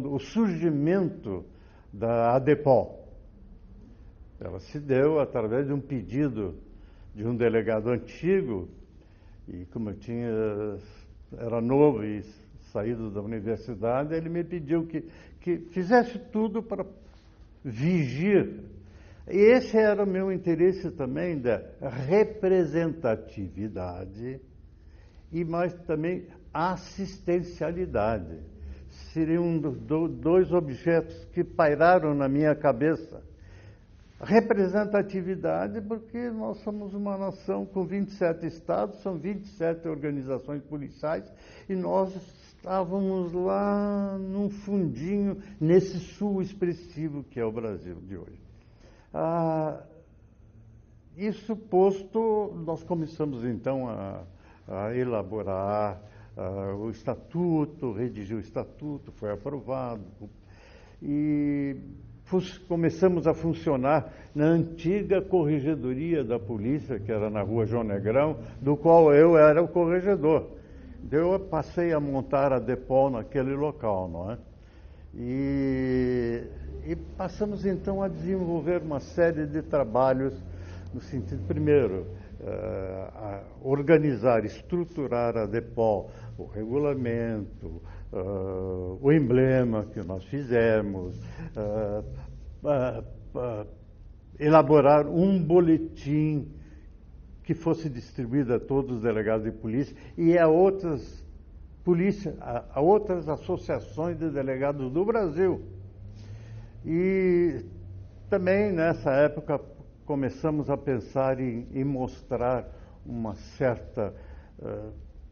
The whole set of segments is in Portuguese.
O surgimento da ADEPOL, ela se deu através de um pedido de um delegado antigo, e como era novo e saído da universidade, ele me pediu que fizesse tudo para vigir. E esse era o meu interesse também, da representatividade e mais também assistencialidade. Seriam dois objetos que pairaram na minha cabeça. Representatividade, porque nós somos uma nação com 27 estados, são 27 organizações policiais, e nós estávamos lá num fundinho, nesse sul expressivo que é o Brasil de hoje. Isso posto, nós começamos então a elaborar o estatuto, redigir o estatuto, foi aprovado, e começamos a funcionar na antiga corregedoria da polícia, que era na rua João Negrão, do qual eu era o corregedor. Então, eu passei a montar a ADEPOL naquele local, não é? E passamos então a desenvolver uma série de trabalhos no sentido, primeiro, a organizar, estruturar a ADEPOL, o regulamento, o emblema que nós fizemos, elaborar um boletim que fosse distribuído a todos os delegados de polícia e a outras associações de delegados do Brasil. E também nessa época começamos a pensar em mostrar uma certa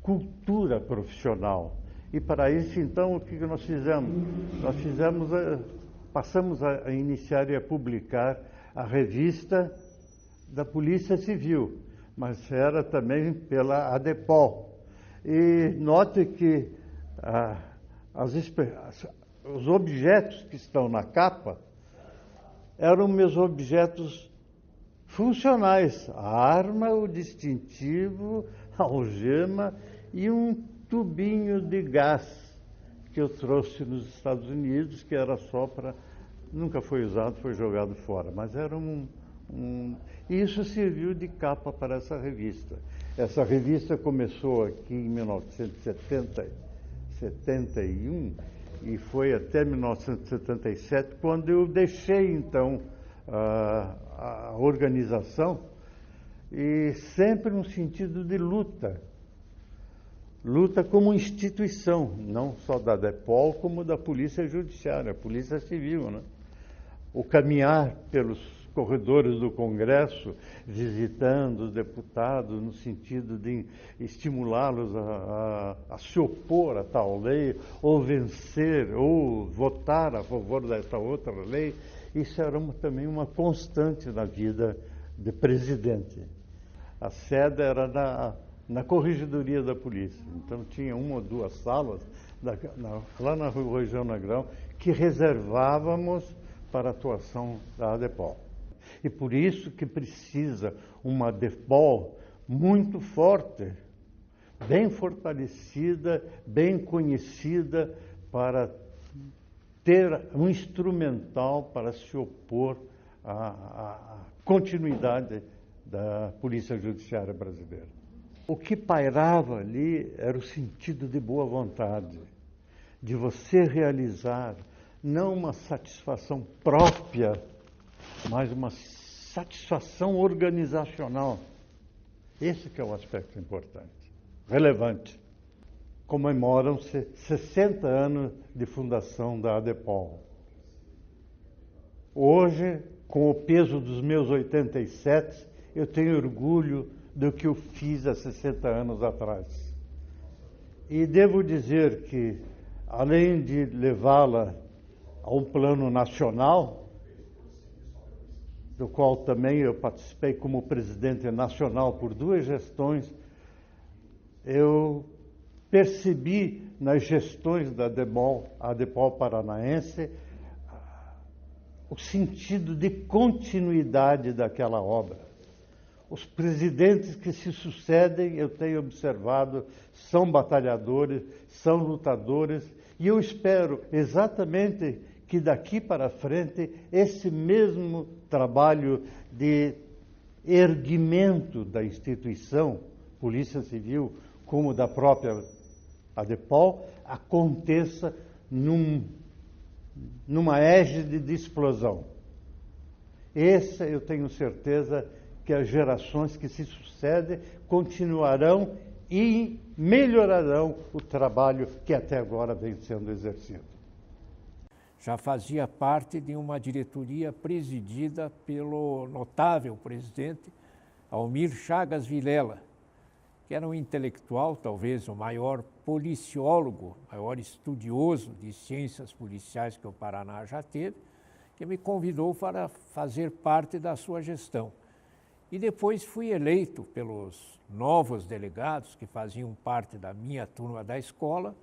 cultura profissional. E para isso, então, o que nós fizemos? Passamos a iniciar e a publicar a revista da Polícia Civil, mas era também pela ADEPOL. E note que os objetos que estão na capa eram meus objetos funcionais: a arma, o distintivo, a algema e um tubinho de gás que eu trouxe nos Estados Unidos, que era só para... Nunca foi usado, foi jogado fora, mas era E isso serviu de capa para essa revista. Essa revista começou aqui em 1971 e foi até 1977, quando eu deixei, então, a organização, e sempre no sentido de luta como instituição, não só da ADEPOL, como da Polícia Judiciária, a Polícia Civil, né? O caminhar pelos corredores do Congresso, visitando os deputados, no sentido de estimulá-los a se opor a tal lei, ou vencer, ou votar a favor dessa outra lei. Isso era também uma constante na vida de presidente. A sede era na corregedoria da polícia. Então tinha uma ou duas salas lá na rua João Negrão que reservávamos para a atuação da ADEPOL. E por isso que precisa uma ADEPOL muito forte, bem fortalecida, bem conhecida, para ter um instrumental para se opor à continuidade da Polícia Judiciária brasileira. O que pairava ali era o sentido de boa vontade, de você realizar não uma satisfação própria, mas uma satisfação organizacional. Esse que é o aspecto importante, relevante. Comemoram-se 60 anos de fundação da ADEPOL. Hoje, com o peso dos meus 87, eu tenho orgulho do que eu fiz há 60 anos atrás. E devo dizer que, além de levá-la a um plano nacional, do qual também eu participei como presidente nacional por 2 gestões, eu percebi nas gestões da ADEPOL paranaense o sentido de continuidade daquela obra. Os presidentes que se sucedem, eu tenho observado, são batalhadores, são lutadores E eu espero exatamente que daqui para frente esse mesmo trabalho de erguimento da instituição Polícia Civil, como da própria ADEPOL, aconteça numa égide de explosão. Essa eu tenho certeza que as gerações que se sucedem continuarão e melhorarão o trabalho que até agora vem sendo exercido. Já fazia parte de uma diretoria presidida pelo notável presidente Almir Chagas Vilela, que era um intelectual, talvez o maior policiólogo, maior estudioso de ciências policiais que o Paraná já teve, que me convidou para fazer parte da sua gestão. E depois fui eleito pelos novos delegados que faziam parte da minha turma da escola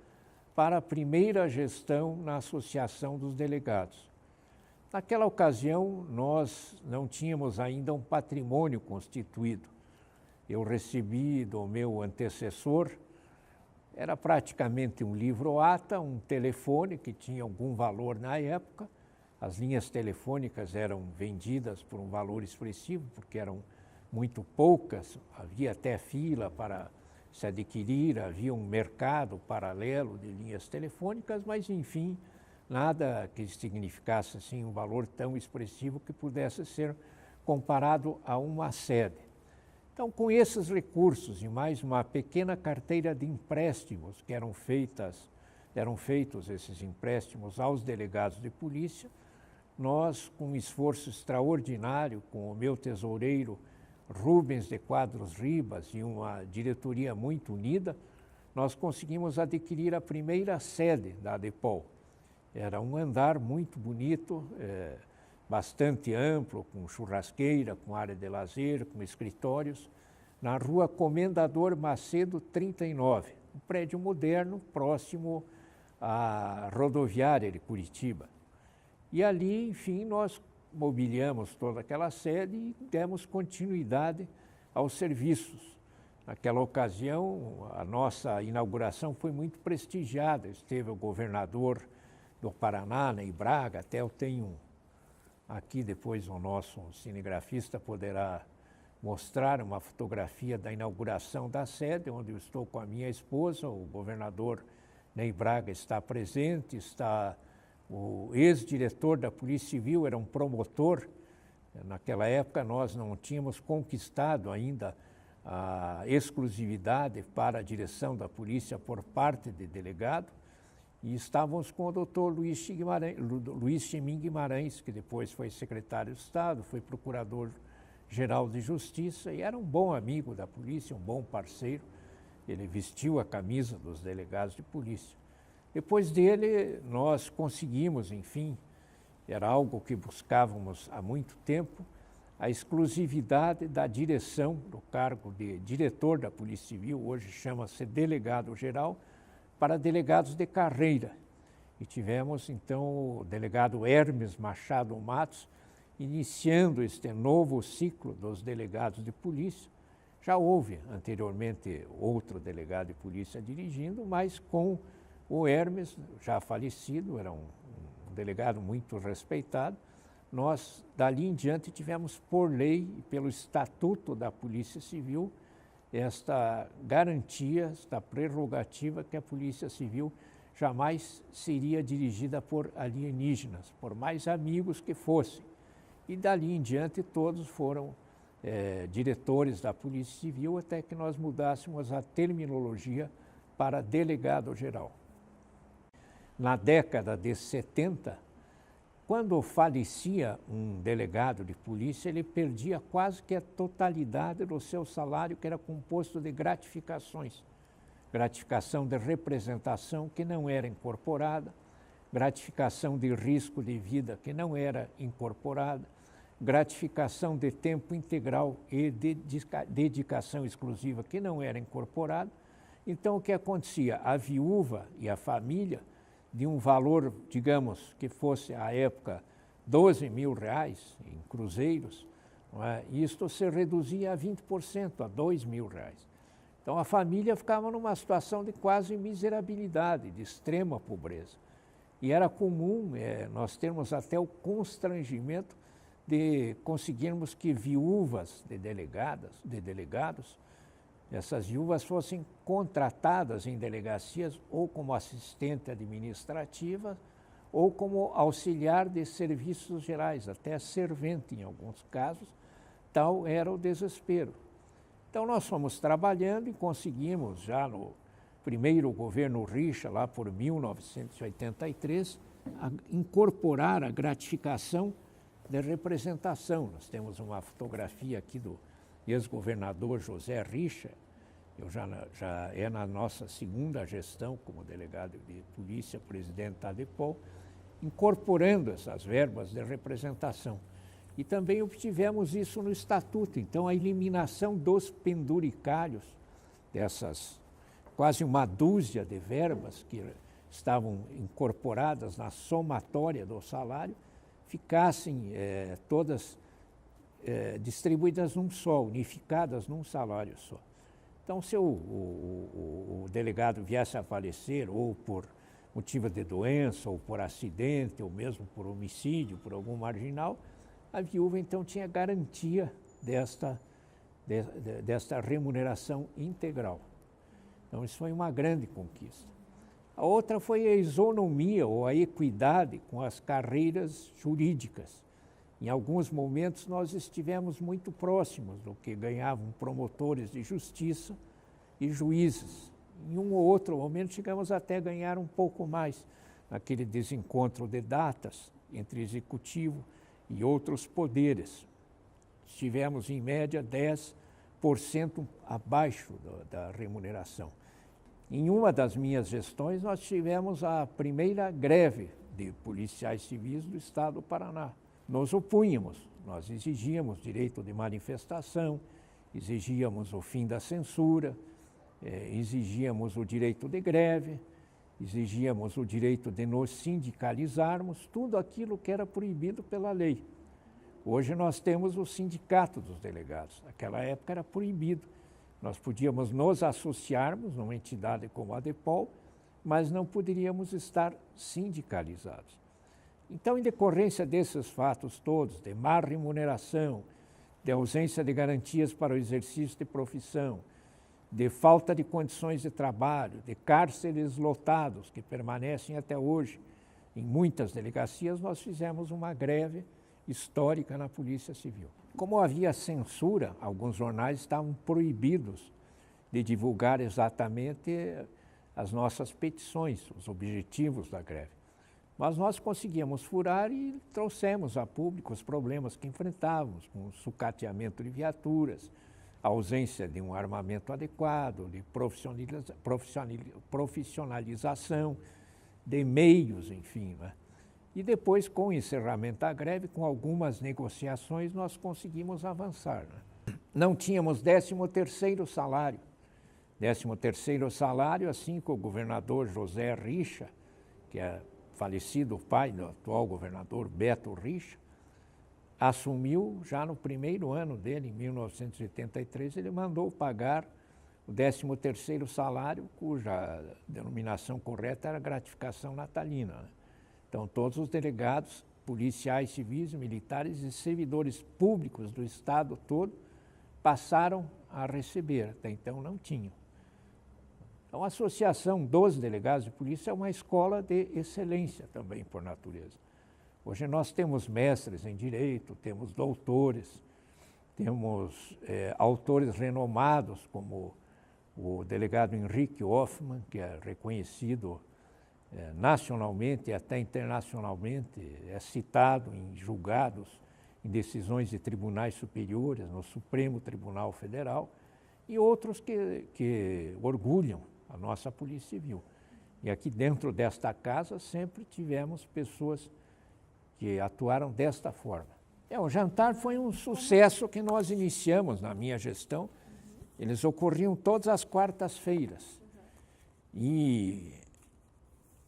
para a primeira gestão na Associação dos Delegados. Naquela ocasião, nós não tínhamos ainda um patrimônio constituído. Eu recebi do meu antecessor, era praticamente um livro-ata, um telefone que tinha algum valor na época. As linhas telefônicas eram vendidas por um valor expressivo, porque eram muito poucas, havia até fila para se adquirir, havia um mercado paralelo de linhas telefônicas, mas enfim, nada que significasse assim um valor tão expressivo que pudesse ser comparado a uma sede. Então, com esses recursos e mais uma pequena carteira de empréstimos que eram feitos esses empréstimos aos delegados de polícia, nós, com um esforço extraordinário, com o meu tesoureiro Rubens de Quadros Ribas e uma diretoria muito unida, nós conseguimos adquirir a primeira sede da ADEPOL. Era um andar muito bonito, bastante amplo, com churrasqueira, com área de lazer, com escritórios, na rua Comendador Macedo 39, um prédio moderno próximo à rodoviária de Curitiba. E ali, enfim, nós mobiliamos toda aquela sede e demos continuidade aos serviços. Naquela ocasião, a nossa inauguração foi muito prestigiada. Esteve o governador do Paraná, Ney Braga, até eu tenho aqui depois o nosso cinegrafista poderá mostrar uma fotografia da inauguração da sede, onde eu estou com a minha esposa, o governador Ney Braga está presente, está o ex-diretor da Polícia Civil, era um promotor. Naquela época nós não tínhamos conquistado ainda a exclusividade para a direção da polícia por parte de delegado, e estávamos com o doutor Luiz Chemin Guimarães, que depois foi secretário de Estado, foi procurador-geral de Justiça e era um bom amigo da polícia, um bom parceiro. Ele vestiu a camisa dos delegados de polícia. Depois dele, nós conseguimos, enfim, era algo que buscávamos há muito tempo, a exclusividade da direção do cargo de diretor da Polícia Civil, hoje chama-se delegado-geral, para delegados de carreira. E tivemos, então, o delegado Hermes Machado Matos, iniciando este novo ciclo dos delegados de polícia. Já houve anteriormente outro delegado de polícia dirigindo, mas com o Hermes, já falecido, era um delegado muito respeitado. Nós, dali em diante, tivemos por lei e pelo Estatuto da Polícia Civil esta garantia, esta prerrogativa que a Polícia Civil jamais seria dirigida por alienígenas, por mais amigos que fossem. E dali em diante todos foram diretores da Polícia Civil até que nós mudássemos a terminologia para delegado-geral. Na década de 70, quando falecia um delegado de polícia, ele perdia quase que a totalidade do seu salário, que era composto de gratificações. Gratificação de representação, que não era incorporada, gratificação de risco de vida, que não era incorporada, gratificação de tempo integral e de dedicação exclusiva, que não era incorporada. Então, o que acontecia? A viúva e a família, de um valor, digamos, que fosse, à época, 12 mil reais em cruzeiros, isto se reduzia a 20%, a 2 mil reais. Então a família ficava numa situação de quase miserabilidade, de extrema pobreza. E era comum nós termos até o constrangimento de conseguirmos que viúvas de delegados, essas viúvas fossem contratadas em delegacias ou como assistente administrativa ou como auxiliar de serviços gerais, até servente em alguns casos. Tal era o desespero. Então nós fomos trabalhando e conseguimos, já no primeiro governo Richa, lá por 1983, incorporar a gratificação de representação. Nós temos uma fotografia aqui do ex-governador José Richa, eu já é na nossa segunda gestão como delegado de polícia, presidente da ADEPOL, incorporando essas verbas de representação. E também obtivemos isso no Estatuto. Então, a eliminação dos penduricários, dessas quase uma dúzia de verbas que estavam incorporadas na somatória do salário, ficassem todas distribuídas num só, unificadas num salário só. Então, se o delegado viesse a falecer, ou por motivo de doença, ou por acidente, ou mesmo por homicídio, por algum marginal, a viúva então tinha garantia desta remuneração integral. Então, isso foi uma grande conquista. A outra foi a isonomia ou a equidade com as carreiras jurídicas. Em alguns momentos nós estivemos muito próximos do que ganhavam promotores de justiça e juízes. Em um ou outro momento chegamos até a ganhar um pouco mais, naquele desencontro de datas entre executivo e outros poderes. Estivemos em média 10% abaixo da remuneração. Em uma das minhas gestões, nós tivemos a primeira greve de policiais civis do estado do Paraná. Nos opunhamos, nós exigíamos direito de manifestação, exigíamos o fim da censura, exigíamos o direito de greve, exigíamos o direito de nos sindicalizarmos, tudo aquilo que era proibido pela lei. Hoje nós temos o sindicato dos delegados. Naquela época era proibido. Nós podíamos nos associarmos numa entidade como a ADEPOL, mas não poderíamos estar sindicalizados. Então, em decorrência desses fatos todos, de má remuneração, de ausência de garantias para o exercício de profissão, de falta de condições de trabalho, de cárceres lotados, que permanecem até hoje em muitas delegacias, nós fizemos uma greve histórica na Polícia Civil. Como havia censura, alguns jornais estavam proibidos de divulgar exatamente as nossas petições, os objetivos da greve. Mas nós conseguíamos furar e trouxemos a público os problemas que enfrentávamos, com o sucateamento de viaturas, a ausência de um armamento adequado, de profissionalização, de meios, enfim, né? E depois, com o encerramento da greve, com algumas negociações, nós conseguimos avançar, né? Não tínhamos 13º salário. 13º salário, assim que o governador José Richa, que é falecido pai do atual governador Beto Richa, assumiu já no primeiro ano dele, em 1983, ele mandou pagar o 13º salário, cuja denominação correta era gratificação natalina, né? Então, todos os delegados, policiais, civis, militares e servidores públicos do estado todo passaram a receber, até então não tinham. Então, a Associação dos Delegados de Polícia é uma escola de excelência também, por natureza. Hoje nós temos mestres em direito, temos doutores, temos autores renomados, como o delegado Henrique Hoffmann, que é reconhecido nacionalmente e até internacionalmente, é citado em julgados, em decisões de tribunais superiores, no Supremo Tribunal Federal, e outros que orgulham a nossa Polícia Civil. E aqui dentro desta casa sempre tivemos pessoas que atuaram desta forma. O jantar foi um sucesso que nós iniciamos na minha gestão. Eles ocorriam todas as quartas-feiras. E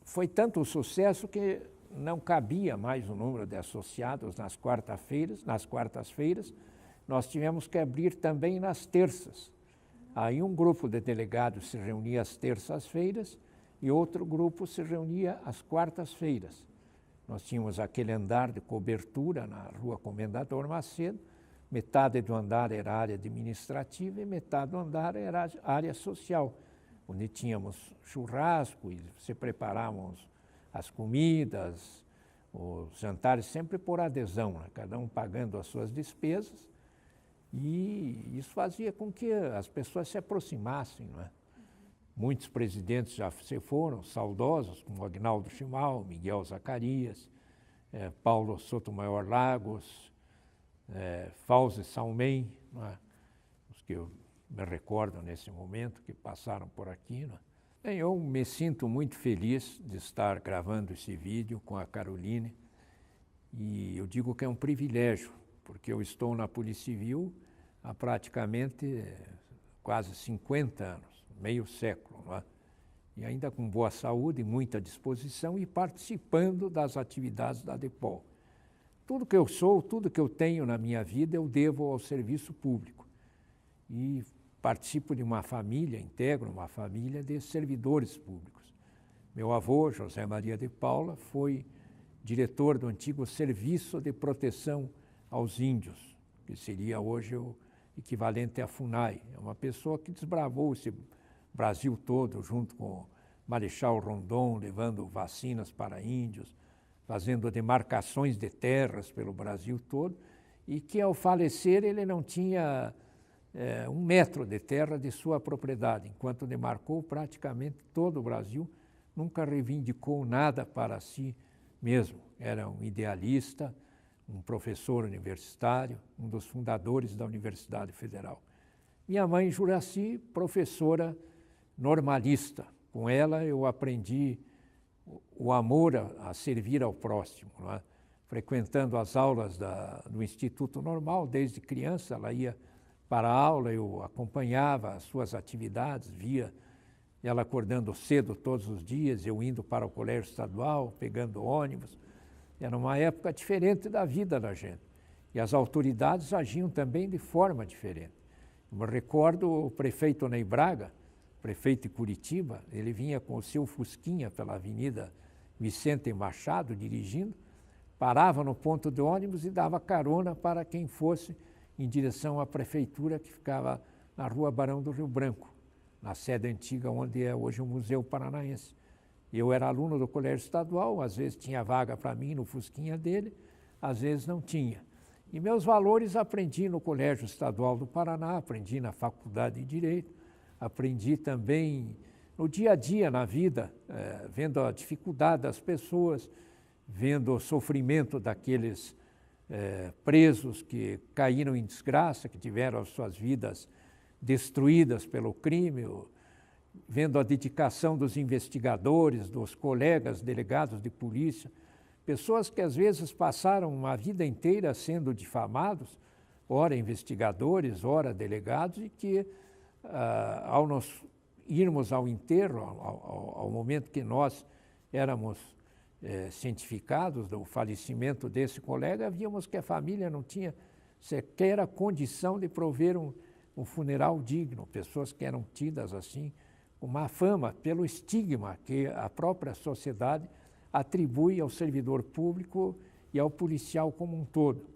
foi tanto o sucesso que não cabia mais o número de associados nas quartas-feiras. Nós tivemos que abrir também nas terças. Aí um grupo de delegados se reunia às terças-feiras e outro grupo se reunia às quartas-feiras. Nós tínhamos aquele andar de cobertura na Rua Comendador Macedo, metade do andar era área administrativa e metade do andar era área social, onde tínhamos churrasco e se preparávamos as comidas, os jantares sempre por adesão, né? Cada um pagando as suas despesas, e isso fazia com que as pessoas se aproximassem, não é? Muitos presidentes já se foram, saudosos, como Agnaldo Chimal, Miguel Zacarias, Paulo Sotomayor Lagos, Fauzi Salmen, não é? Os que eu me recordo nesse momento, que passaram por aqui, não é? Bem, eu me sinto muito feliz de estar gravando esse vídeo com a Caroline, e eu digo que é um privilégio, porque eu estou na Polícia Civil há praticamente quase 50 anos, meio século, não é? E ainda com boa saúde, muita disposição e participando das atividades da DEPOL. Tudo que eu sou, tudo que eu tenho na minha vida, eu devo ao serviço público. E participo de uma família, integro uma família de servidores públicos. Meu avô, José Maria de Paula, foi diretor do antigo Serviço de Proteção aos Índios, que seria hoje o equivalente à FUNAI. É uma pessoa que desbravou esse Brasil todo, junto com o Marechal Rondon, levando vacinas para índios, fazendo demarcações de terras pelo Brasil todo, e que ao falecer ele não tinha 1 metro de terra de sua propriedade, enquanto demarcou praticamente todo o Brasil, nunca reivindicou nada para si mesmo. Era um idealista, um professor universitário, um dos fundadores da Universidade Federal. Minha mãe, Juraci, professora normalista. Com ela eu aprendi o amor a servir ao próximo, não é? Frequentando as aulas do Instituto Normal, desde criança, ela ia para a aula, eu acompanhava as suas atividades, via ela acordando cedo todos os dias, eu indo para o colégio estadual, pegando ônibus. Era uma época diferente da vida da gente. E as autoridades agiam também de forma diferente. Eu me recordo o prefeito Ney Braga, prefeito de Curitiba, ele vinha com o seu fusquinha pela Avenida Vicente Machado, dirigindo, parava no ponto de ônibus e dava carona para quem fosse em direção à prefeitura, que ficava na Rua Barão do Rio Branco, na sede antiga onde é hoje o Museu Paranaense. Eu era aluno do colégio estadual, às vezes tinha vaga para mim no fusquinha dele, às vezes não tinha. E meus valores aprendi no Colégio Estadual do Paraná, aprendi na Faculdade de Direito, aprendi também no dia a dia, na vida, vendo a dificuldade das pessoas, vendo o sofrimento daqueles presos que caíram em desgraça, que tiveram as suas vidas destruídas pelo crime, vendo a dedicação dos investigadores, dos colegas delegados de polícia, pessoas que às vezes passaram uma vida inteira sendo difamados, ora investigadores, ora delegados, e que ao nós irmos ao enterro, ao momento que nós éramos cientificados do falecimento desse colega, víamos que a família não tinha sequer a condição de prover um funeral digno, pessoas que eram tidas assim, com má fama, pelo estigma que a própria sociedade atribui ao servidor público e ao policial como um todo.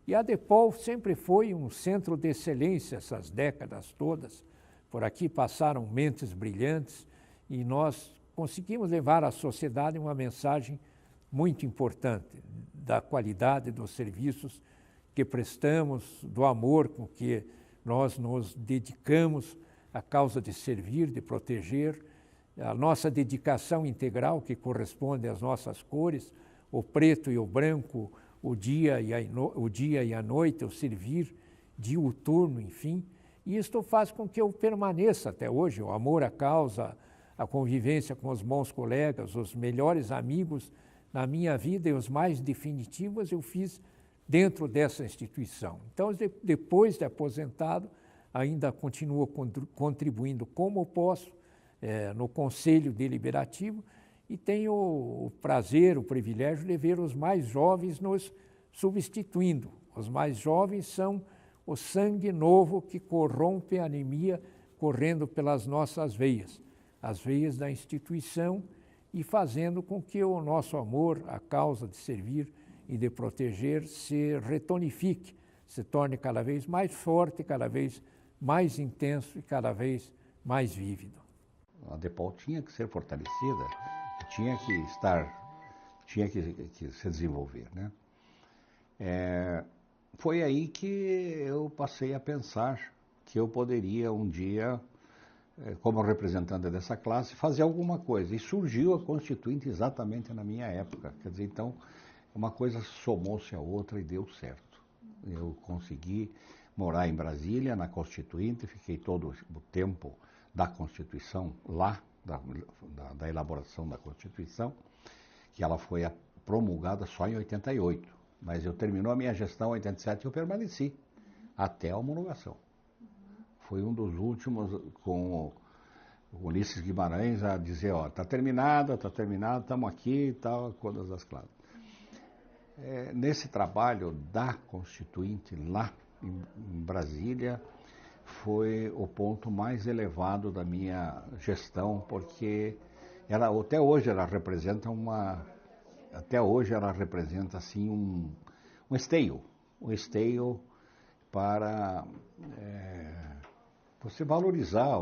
E a DEPOL sempre foi um centro de excelência essas décadas todas. Por aqui passaram mentes brilhantes e nós conseguimos levar à sociedade uma mensagem muito importante da qualidade dos serviços que prestamos, do amor com que nós nos dedicamos à causa de servir, de proteger, a nossa dedicação integral que corresponde às nossas cores, o preto e o branco, o dia e a noite, o servir diuturno, enfim. E isto faz com que eu permaneça até hoje, o amor à causa, a convivência com os bons colegas, os melhores amigos na minha vida e os mais definitivos eu fiz dentro dessa instituição. Então, depois de aposentado, ainda continuo contribuindo como posso no Conselho Deliberativo e tenho o prazer, o privilégio de ver os mais jovens nos substituindo. Os mais jovens são o sangue novo que corrompe a anemia correndo pelas nossas veias, as veias da instituição, e fazendo com que o nosso amor, a causa de servir e de proteger, se retonifique, se torne cada vez mais forte, cada vez mais intenso e cada vez mais vívido. A DEPOL tinha que ser fortalecida, tinha que se desenvolver, né? Foi aí que eu passei a pensar que eu poderia um dia, como representante dessa classe, fazer alguma coisa. E surgiu a Constituinte exatamente na minha época. Quer dizer, então, uma coisa somou-se à outra e deu certo. Eu consegui morar em Brasília, na Constituinte, fiquei todo o tempo da Constituição lá, da elaboração da Constituição, que ela foi promulgada só em 88. Mas eu terminou a minha gestão em 87 e eu permaneci até a homologação. Foi um dos últimos, com o Ulisses Guimarães, a dizer, ó, está terminado, estamos aqui e tal, todas as cláusulas. Nesse trabalho da Constituinte, lá em Brasília, foi o ponto mais elevado da minha gestão, porque até hoje ela representa assim um esteio para você valorizar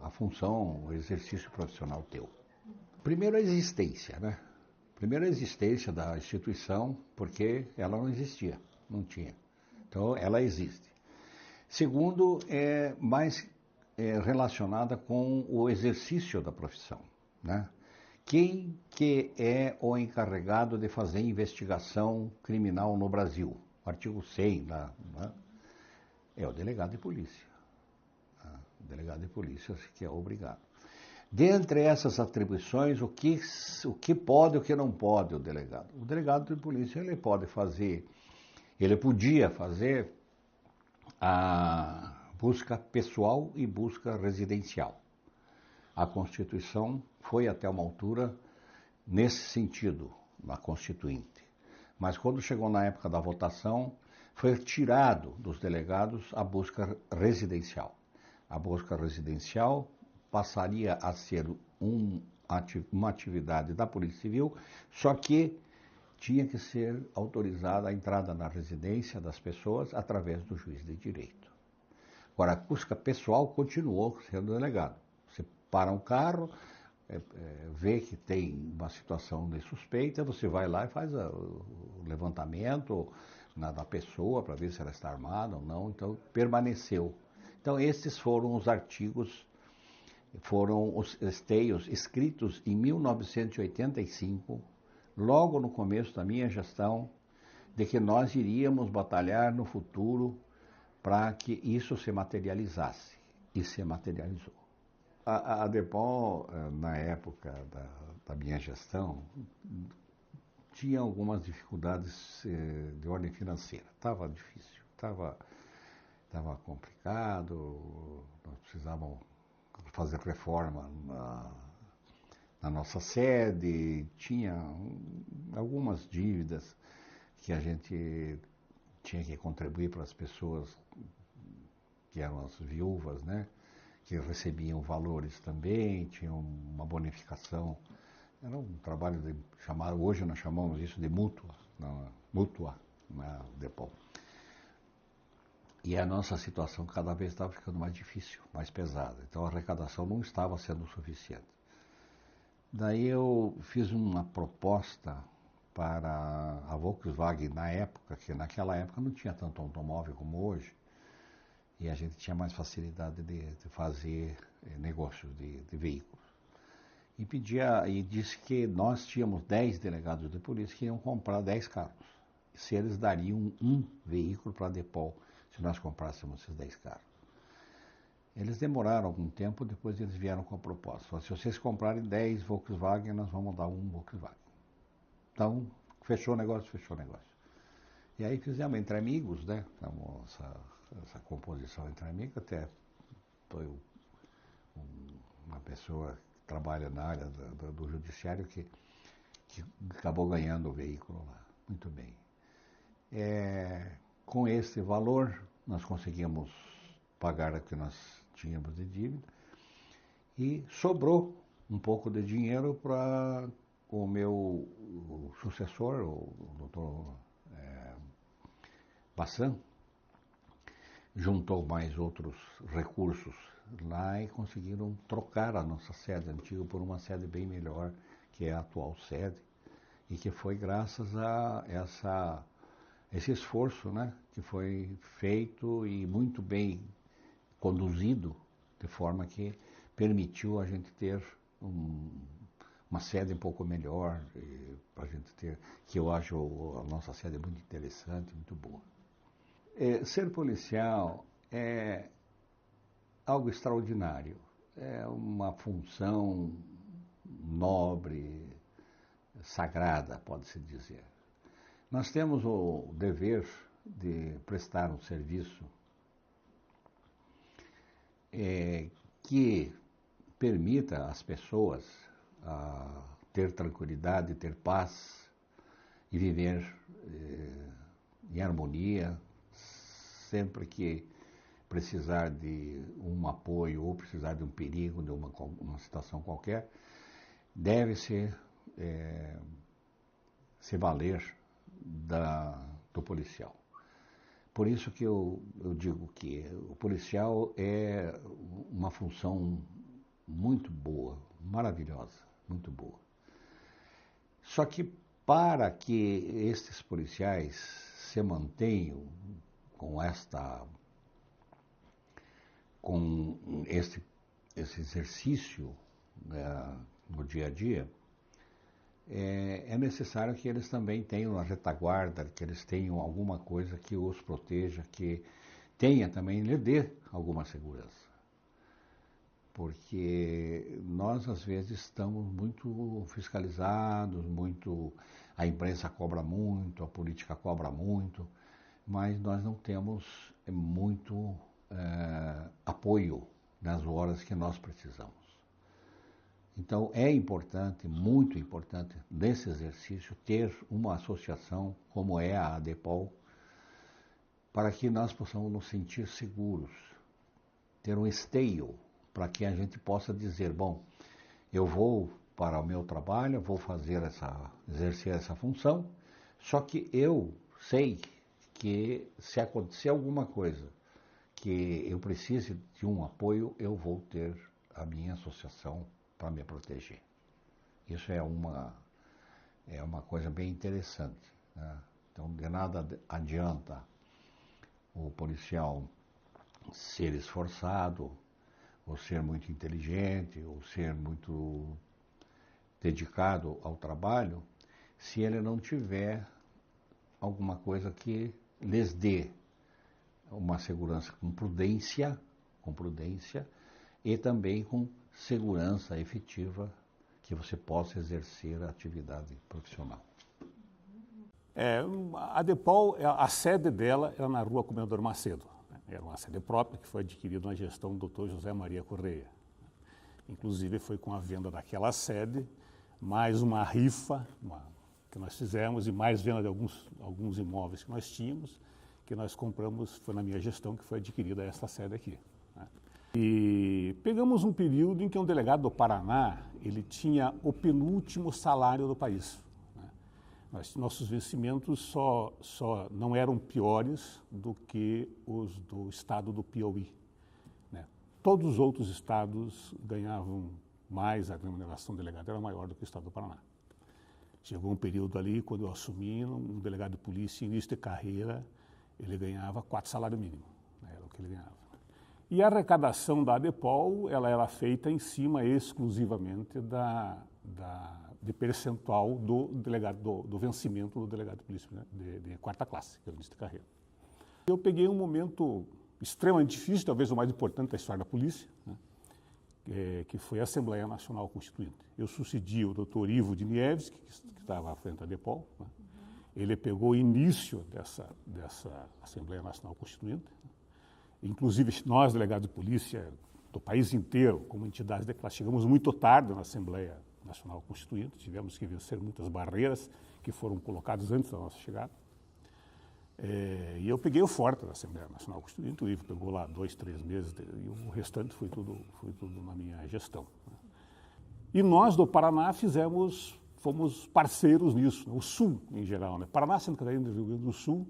a função, o exercício profissional teu. Primeiro a existência, né? Primeiro a existência da instituição, porque ela não existia, não tinha. Então ela existe. Segundo, mais relacionada com o exercício da profissão, né? Quem que é o encarregado de fazer investigação criminal no Brasil? Artigo 100, né? É o delegado de polícia. O delegado de polícia que é obrigado. Dentre essas atribuições, o que pode e o que não pode o delegado? O delegado de polícia ele podia fazer a busca pessoal e busca residencial. A Constituição foi até uma altura nesse sentido, na Constituinte. Mas quando chegou na época da votação, foi tirado dos delegados a busca residencial. A busca residencial passaria a ser uma atividade da Polícia Civil, só que tinha que ser autorizada a entrada na residência das pessoas através do juiz de direito. Agora, a busca pessoal continuou sendo delegado. Você para um carro, vê que tem uma situação de suspeita, você vai lá e faz o levantamento da pessoa para ver se ela está armada ou não, então permaneceu. Então, esses foram os artigos, foram os esteios escritos em 1985, logo no começo da minha gestão, de que nós iríamos batalhar no futuro para que isso se materializasse. E se materializou. A DEPOL, na época da minha gestão, tinha algumas dificuldades de ordem financeira. Estava difícil, estava complicado, nós precisávamos fazer reforma na nossa sede, tinha algumas dívidas que a gente tinha que contribuir para as pessoas que eram as viúvas, né? Que recebiam valores também, tinham uma bonificação. Era um trabalho hoje nós chamamos isso de mútua, na DEPOL. E a nossa situação cada vez estava ficando mais difícil, mais pesada. Então a arrecadação não estava sendo suficiente. Daí eu fiz uma proposta para a Volkswagen na época, que naquela época não tinha tanto automóvel como hoje, e a gente tinha mais facilidade de fazer negócios de veículos. E disse que nós tínhamos 10 delegados de polícia que iam comprar 10 carros. Se eles dariam um veículo para a DEPOL, se nós comprássemos esses 10 carros. Eles demoraram algum tempo, depois eles vieram com a proposta. Falaram, se vocês comprarem 10 Volkswagen, nós vamos dar um Volkswagen. Então, fechou o negócio. E aí fizemos entre amigos, né? Então, essa composição entre amigos, até foi uma pessoa que trabalha na área do judiciário que acabou ganhando o veículo lá. Muito bem. Com esse valor, nós conseguimos pagar o que nós tínhamos de dívida, e sobrou um pouco de dinheiro para o meu sucessor, o doutor Bassan, juntou mais outros recursos lá e conseguiram trocar a nossa sede antiga por uma sede bem melhor, que é a atual sede, e que foi graças a esse esforço, né, que foi feito e muito bem conduzido, de forma que permitiu a gente ter uma sede um pouco melhor, para a gente ter, que eu acho a nossa sede muito interessante, muito boa. Ser policial é algo extraordinário, é uma função nobre, sagrada, pode-se dizer. Nós temos o dever de prestar um serviço que permita às pessoas ter tranquilidade, ter paz e viver em harmonia, sempre que precisar de um apoio ou precisar de um perigo, de uma situação qualquer, deve se valer do policial. Por isso que eu digo que o policial é uma função muito boa, maravilhosa, muito boa. Só que para que estes policiais se mantenham com esse exercício no dia a dia, é necessário que eles também tenham a retaguarda, que eles tenham alguma coisa que os proteja, que tenha também, lhe dê alguma segurança. Porque nós, às vezes, estamos muito fiscalizados, a imprensa cobra muito, a política cobra muito, mas nós não temos muito apoio nas horas que nós precisamos. Então, é importante, muito importante, nesse exercício, ter uma associação como é a ADEPOL, para que nós possamos nos sentir seguros, ter um esteio, para que a gente possa dizer, bom, eu vou para o meu trabalho, vou exercer essa função, só que eu sei que se acontecer alguma coisa que eu precise de um apoio, eu vou ter a minha associação para me proteger. Isso é uma coisa bem interessante, né? Então, de nada adianta o policial ser esforçado, ou ser muito inteligente, ou ser muito dedicado ao trabalho, se ele não tiver alguma coisa que lhes dê uma segurança com prudência e também com segurança efetiva que você possa exercer a atividade profissional. A ADEPOL, a sede dela era na Rua Comendador Macedo. Era uma sede própria que foi adquirida na gestão do Dr. José Maria Correia. Inclusive foi com a venda daquela sede, mais uma rifa que nós fizemos e mais venda de alguns imóveis que nós tínhamos, que nós compramos, foi na minha gestão que foi adquirida essa sede aqui. E pegamos um período em que um delegado do Paraná, ele tinha o penúltimo salário do país. Nossos vencimentos só não eram piores do que os do estado do Piauí, né? Todos os outros estados ganhavam mais, a remuneração do delegado era maior do que o estado do Paraná. Chegou um período ali, quando eu assumi, um delegado de polícia, início de carreira, ele ganhava 4 salários mínimos, né? Era o que ele ganhava. E a arrecadação da ADEPOL, ela era feita em cima exclusivamente de percentual do delegado, do vencimento do delegado de polícia, né, de 4ª classe, que é o início de carreira. Eu peguei um momento extremamente difícil, talvez o mais importante da história da polícia, né, que foi a Assembleia Nacional Constituinte. Eu sucedi o Dr. Ivo Dinievski, que estava à frente da ADEPOL, né. Ele pegou o início dessa Assembleia Nacional Constituinte. Inclusive, nós, delegados de polícia do país inteiro, como entidades de classe, chegamos muito tarde na Assembleia Nacional Constituinte, tivemos que vencer muitas barreiras que foram colocadas antes da nossa chegada. E eu peguei o forte da Assembleia Nacional Constituinte, o Ivo pegou lá 2, 3 meses, e o restante foi tudo na minha gestão. E nós, do Paraná, fomos parceiros nisso, né? O Sul, em geral, né? Paraná, Santa Catarina, Rio Grande do Sul,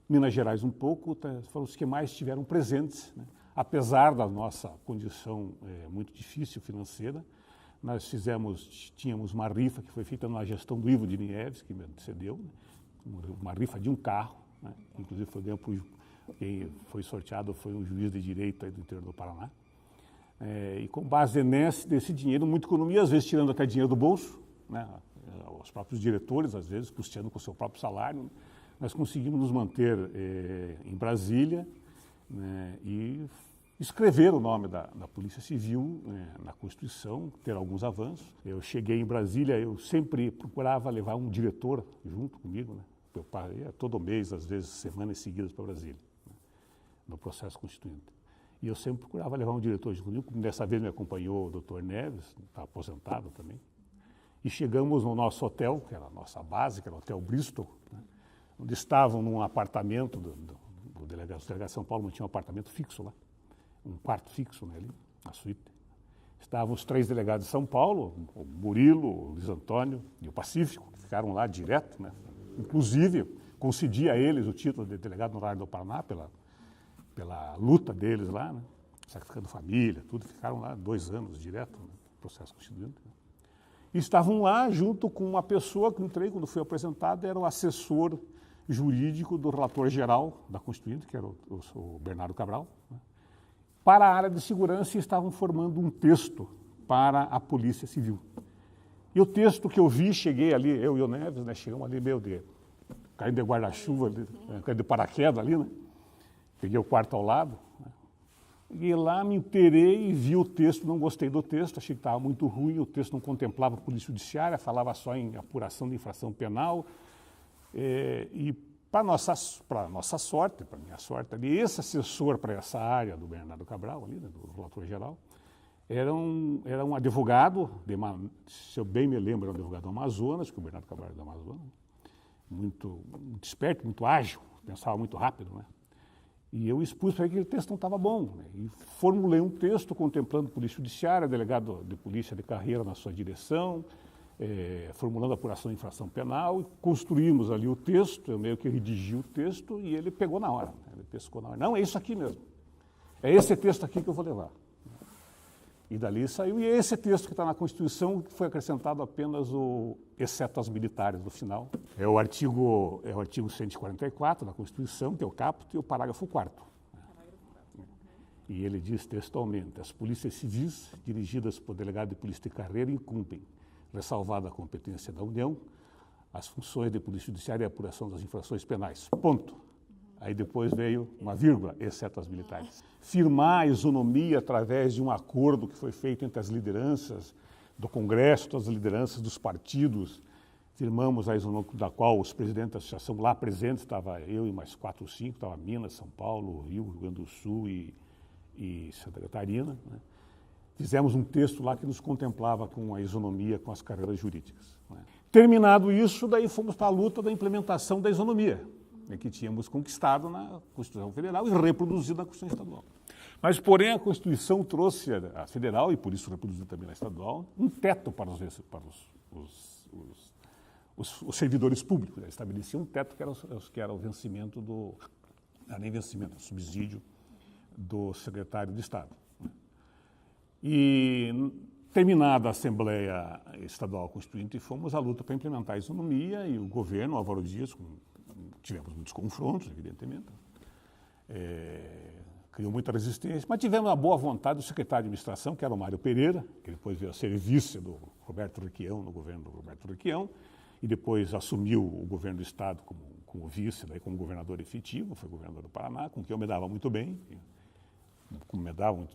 Minas Gerais um pouco, foram os que mais estiveram presentes, né? Apesar da nossa condição muito difícil financeira, nós tínhamos uma rifa que foi feita na gestão do Ivo de Nieves, que me antecedeu, né? Uma rifa de um carro, né? Inclusive quem foi sorteado foi um juiz de direito aí do interior do Paraná. E com base nesse dinheiro, muita economia, às vezes tirando até dinheiro do bolso, né? Os próprios diretores, às vezes, custeando com o seu próprio salário, nós conseguimos nos manter em Brasília, né? E escrever o nome da Polícia Civil na Constituição, ter alguns avanços. Eu cheguei em Brasília, eu sempre procurava levar um diretor junto comigo, né? Eu ia todo mês, às vezes semanas seguidas para Brasília, né? No processo constituinte. E eu sempre procurava levar um diretor junto comigo, como dessa vez me acompanhou o doutor Neves, está aposentado também. E chegamos no nosso hotel, que era a nossa base, que era o Hotel Bristol, né? Onde estavam num apartamento do Delegado São Paulo, não tinha um apartamento fixo lá, um quarto fixo, né, ali, na suíte. Estavam os 3 delegados de São Paulo, o Murilo, o Luiz Antônio e o Pacífico, que ficaram lá direto, né? Inclusive, concedi a eles o título de delegado honorário do Paraná pela luta deles lá, né? Sacrificando família, tudo, ficaram lá 2 anos direto no processo constituinte. Né? E estavam lá junto com uma pessoa que entrei, quando fui apresentado, era o assessor jurídico do relator geral da Constituinte, que era o Bernardo Cabral, né? Para a área de segurança, estavam formando um texto para a Polícia Civil. E o texto que eu vi, cheguei ali, eu e o Neves, né, chegamos ali meio caindo de guarda-chuva, caindo de paraquedas ali, né? Peguei o quarto ao lado, né? E lá me inteirei e vi o texto, não gostei do texto, achei que estava muito ruim, o texto não contemplava a Polícia Judiciária, falava só em apuração de infração penal. E para nossa sorte, para minha sorte, ali, esse assessor para essa área do Bernardo Cabral, ali, né, do relator geral, era um advogado, se eu bem me lembro, era um advogado do Amazonas, que o Bernardo Cabral era do Amazonas, muito esperto, muito ágil, pensava muito rápido, né? E eu expus para ele que o texto não estava bom, né? E formulei um texto contemplando Polícia Judiciária, delegado de polícia de carreira na sua direção, formulando apuração de infração penal, e construímos ali o texto, eu meio que redigi o texto e ele pegou na hora, né? Ele pescou na hora. Não, é isso aqui mesmo. É esse texto aqui que eu vou levar. E dali saiu, e é esse texto que está na Constituição, que foi acrescentado apenas exceto as militares no final. É o artigo 144 da Constituição, que é o caput, e o parágrafo 4º. E ele diz textualmente: as polícias civis, dirigidas por delegado de polícia de carreira, incumprem, ressalvada a competência da União, as funções de polícia judiciária e a apuração das infrações penais. Ponto. Aí depois veio uma vírgula, exceto as militares. Firmar a isonomia através de um acordo que foi feito entre as lideranças do Congresso, todas as lideranças dos partidos. Firmamos a isonomia da qual os presidentes da associação lá presentes, estava eu e mais 4 ou 5, estava Minas, São Paulo, Rio Grande do Sul e Santa Catarina, né? Fizemos um texto lá que nos contemplava com a isonomia com as carreiras jurídicas, né? Terminado isso, daí fomos para a luta da implementação da isonomia, que tínhamos conquistado na Constituição Federal e reproduzido na Constituição Estadual. Mas, porém, a Constituição trouxe a federal, e por isso reproduziu também na estadual, um teto para os servidores públicos. Estabelecia um teto que era o vencimento nem vencimento, o subsídio do secretário de Estado. E, terminada a Assembleia Estadual Constituinte, fomos à luta para implementar a isonomia, e o governo, Álvaro Dias, tivemos muitos confrontos, evidentemente, criou muita resistência, mas tivemos a boa vontade do secretário de administração, que era o Mário Pereira, que depois veio a ser vice do Roberto Requião, no governo do Roberto Requião, e depois assumiu o governo do Estado como vice, daí como governador efetivo, foi governador do Paraná, com quem eu me dava muito bem,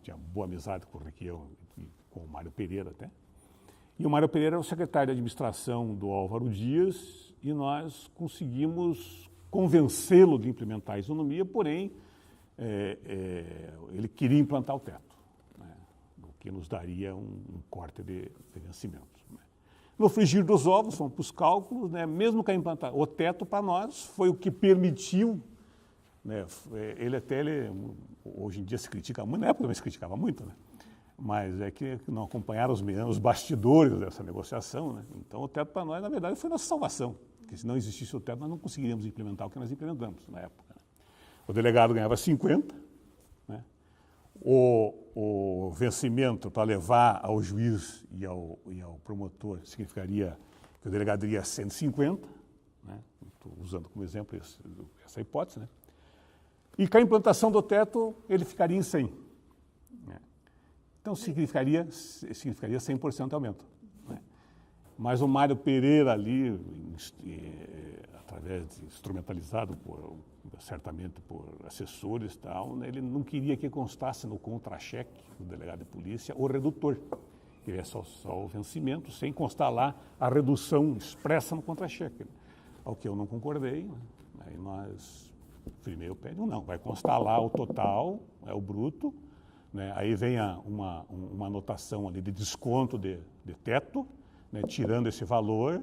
tinha boa amizade com o Requião e com o Mário Pereira até. E o Mário Pereira era o secretário de administração do Álvaro Dias, e nós conseguimos convencê-lo de implementar a isonomia, porém, ele queria implantar o teto, né, o que nos daria um corte de vencimentos. Né. No frigir dos ovos, fomos para os cálculos, né, mesmo que o teto para nós foi o que permitiu né? Hoje em dia se critica muito, na época também se criticava muito, né? Mas é que não acompanharam os bastidores dessa negociação, né? Então o teto para nós, na verdade, foi nossa salvação, porque se não existisse o teto, nós não conseguiríamos implementar o que nós implementamos na época, né? O delegado ganhava 50, né? O vencimento para levar ao juiz e ao promotor significaria que o delegado iria 150, né? Estou usando como exemplo essa hipótese, né? E com a implantação do teto, ele ficaria em 100. Né? Então, significaria 100% de aumento. Né? Mas o Mário Pereira ali, através de instrumentalizado certamente por assessores e tal, né, ele não queria que constasse no contra-cheque do delegado de polícia o redutor. Queria só o vencimento, sem constar lá a redução expressa no contra-cheque. Ao que eu não concordei, né? Aí nós firmei o pé, não, vai constar lá o total, o bruto, né? Aí vem uma anotação ali de desconto de teto, né? Tirando esse valor,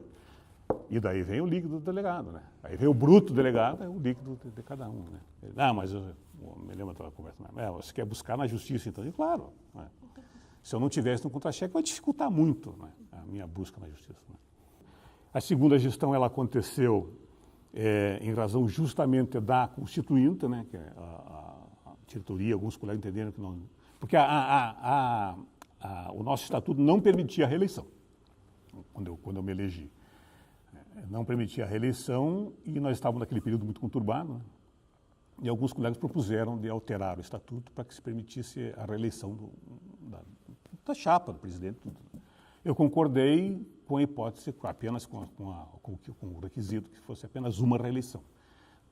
e daí vem o líquido do delegado, né? Aí vem o bruto do delegado, é o líquido de cada um, né? Mas eu me lembro daquela conversa, você quer buscar na justiça, então? E claro, né? Se eu não tivesse no contra-cheque, vai dificultar muito, né, a minha busca na justiça, né? A segunda gestão ela aconteceu em razão justamente da Constituinte, né, que a diretoria, alguns colegas entenderam que não... Porque o nosso estatuto não permitia a reeleição, quando eu me elegi. Não permitia a reeleição e nós estávamos naquele período muito conturbado, né, e alguns colegas propuseram de alterar o estatuto para que se permitisse a reeleição da chapa do presidente. Eu concordei com a hipótese, apenas com o requisito que fosse apenas uma reeleição,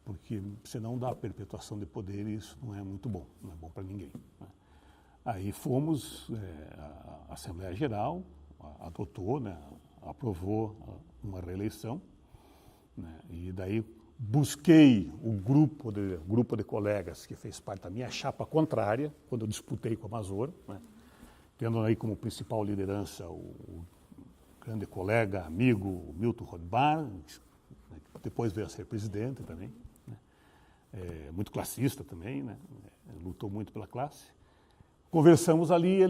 porque senão dá perpetuação de poder e isso não é muito bom, não é bom para ninguém, né? Aí fomos, a Assembleia Geral adotou, né, aprovou uma reeleição, né, e daí busquei o grupo de colegas que fez parte da minha chapa contrária, quando eu disputei com a Mazoro, né, tendo aí como principal liderança o grande colega, amigo Milton Rodbar, que depois veio a ser presidente também, né? Muito classista também, né? Lutou muito pela classe. Conversamos ali,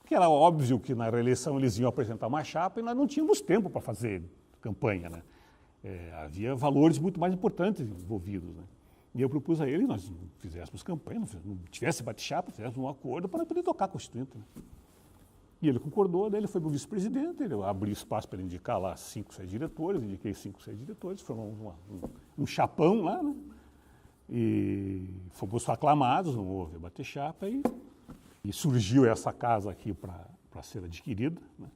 que era óbvio que na reeleição eles iam apresentar uma chapa e nós não tínhamos tempo para fazer campanha, né? Havia valores muito mais importantes envolvidos, né? E eu propus a ele, nós fizéssemos campanha, não tivesse bate-chapa, fizéssemos um acordo para poder tocar a Constituinte, né? E ele concordou, daí ele foi para o vice-presidente, ele abriu espaço para ele indicar lá 5, 6 diretores, indiquei 5, 6 diretores, formamos um chapão lá, né? E fomos aclamados, não houve bate-chapa, e surgiu essa casa aqui para ser adquirida, né?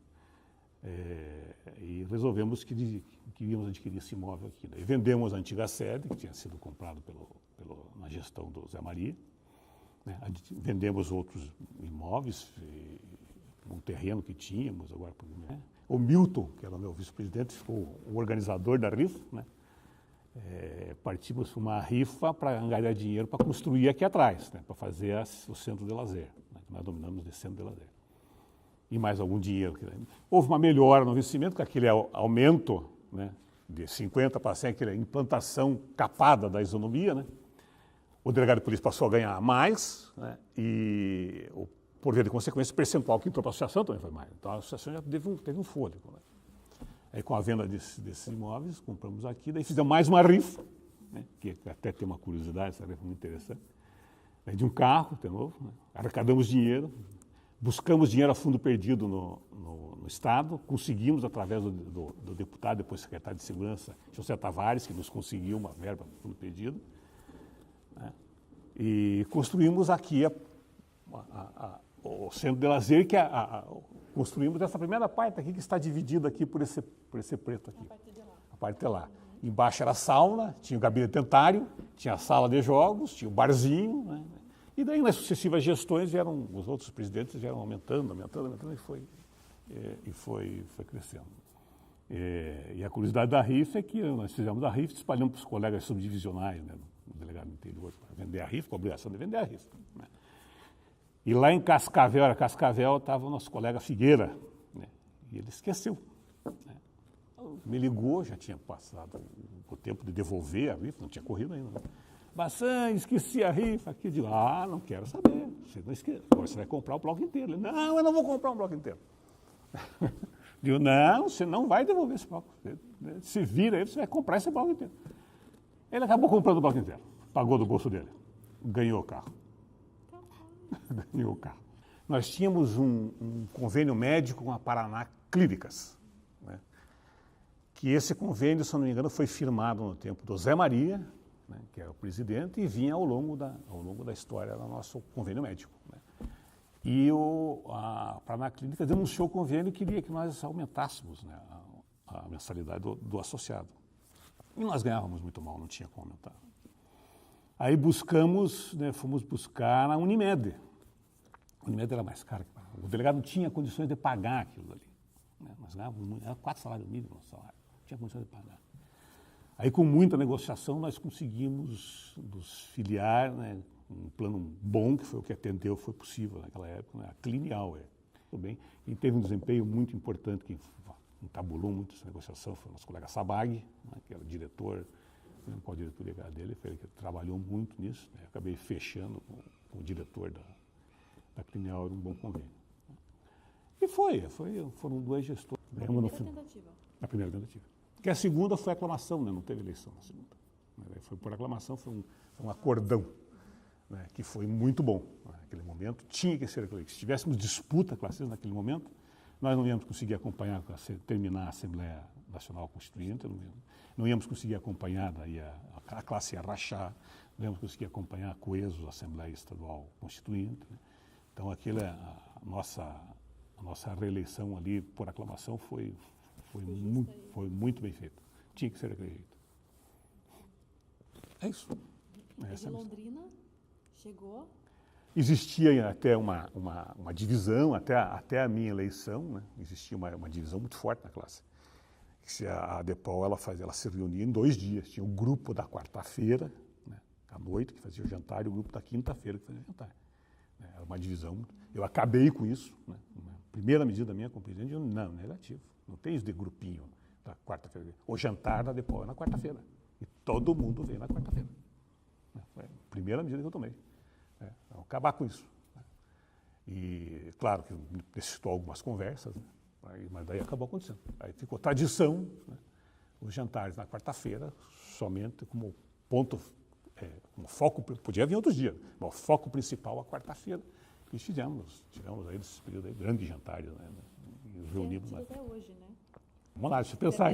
E resolvemos que queríamos adquirir esse imóvel aqui. Daí vendemos a antiga sede, que tinha sido comprado na gestão do Zé Maria, né? Vendemos outros imóveis, um terreno que tínhamos agora, né? O Milton, que era o meu vice-presidente, ficou o organizador da rifa, né? Partimos para uma rifa para angariar dinheiro para construir aqui atrás, né? Para fazer o centro de lazer, né? Que nós dominamos de centro de lazer. E mais algum dinheiro. Houve uma melhora no investimento, com aquele aumento, né, de 50 para 100, aquela implantação capada da isonomia, né? O delegado de polícia passou a ganhar mais, né? E por via de consequência, o percentual que entrou para a associação também foi mais. Então a associação já teve um fôlego, né? Aí com a venda desses imóveis, compramos aqui, daí fizemos mais uma rifa, né? Que até tem uma curiosidade, essa rifa muito interessante, de um carro, de novo, né? Arrecadamos dinheiro, buscamos dinheiro a fundo perdido no Estado, conseguimos através do deputado, depois secretário de Segurança, José Tavares, que nos conseguiu uma verba a fundo perdido, né? E construímos aqui o centro de lazer, que construímos essa primeira parte aqui, que está dividida aqui por esse preto aqui. A parte de lá. Embaixo era a sauna, tinha o gabinete dentário, tinha a sala de jogos, tinha o barzinho, né? E daí nas sucessivas gestões os outros presidentes vieram aumentando e foi crescendo. E a curiosidade da rifa é que nós fizemos a rifa, espalhamos para os colegas subdivisionais, né, no delegado do interior, para vender a rifa, com a obrigação de vender a rifa, né? E lá em Cascavel estava o nosso colega Figueira, né? E ele esqueceu, né? Me ligou, já tinha passado o tempo de devolver a rifa, não tinha corrido ainda, né? Bassan, esqueci a rifa aqui. Eu digo, não quero saber. Você não esquece. Agora você vai comprar o bloco inteiro. Ele, não, eu não vou comprar um bloco inteiro. Digo, não, você não vai devolver esse bloco. Se vira aí, você vai comprar esse bloco inteiro. Ele acabou comprando o bloco inteiro. Pagou do bolso dele. Ganhou o carro. Ganhou o carro. Nós tínhamos um convênio médico com a Paraná Clínicas, né? Que esse convênio, se eu não me engano, foi firmado no tempo do Zé Maria, né, que era o presidente, e vinha ao longo da história do nosso convênio médico, né? E a Paraná Clínicas denunciou o convênio e queria que nós aumentássemos, né, a mensalidade do associado. E nós ganhávamos muito mal, não tinha como aumentar. Aí buscamos, né, fomos buscar na Unimed. A Unimed era mais cara. O delegado não tinha condições de pagar aquilo ali, né? Nós ganhávamos, era 4 salários mínimos o salário, não tinha condições de pagar. Aí, com muita negociação, nós conseguimos nos filiar, né, um plano bom, que foi o que atendeu, foi possível naquela época, né, a Clinial. Tudo bem. E teve um desempenho muito importante, que entabulou muito essa negociação, foi o nosso colega Sabag, né, que era o diretor, não lembro qual a diretoria dele, foi ele que trabalhou muito nisso, né. Acabei fechando com o diretor da Clinial, era um bom convênio. E foram 2 gestores. Na primeira tentativa. Porque a segunda foi aclamação, né? Não teve eleição na segunda. Foi por aclamação, foi um acordão, né? Que foi muito bom, né? Naquele momento. Tinha que ser aquele. Se tivéssemos disputa classista naquele momento, nós não íamos conseguir acompanhar, terminar a Assembleia Nacional Constituinte, não íamos conseguir acompanhar, daí a classe ia rachar, não íamos conseguir acompanhar a Coeso, a Assembleia Estadual Constituinte, né? Então, a nossa reeleição ali por aclamação foi muito bem feita. Tinha que ser daquele jeito. É isso. De Londrina chegou? Existia até uma divisão, até a minha eleição, né? Existia uma divisão muito forte na classe. A DEPOL ela se reunia em 2 dias. Tinha o grupo da quarta-feira, né, à noite, que fazia o jantar, e o grupo da quinta-feira, que fazia o jantar. Era uma divisão. Eu acabei com isso, né? A primeira medida da minha como presidente, não, negativo. Não tem isso de grupinho da quarta-feira. O jantar da DEPOL é na quarta-feira. E todo mundo veio na quarta-feira. Foi a primeira medida que eu tomei. Acabar com isso. E, claro, que necessitou algumas conversas, né? Mas daí acabou acontecendo. Aí ficou tradição, né? Os jantares na quarta-feira, somente como ponto, como foco, podia vir outros dias, mas o foco principal a quarta-feira. E tivemos aí nesse período aí, grandes jantares, né? E os reunimos. Até hoje, né? Vamos lá, deixa eu pensar.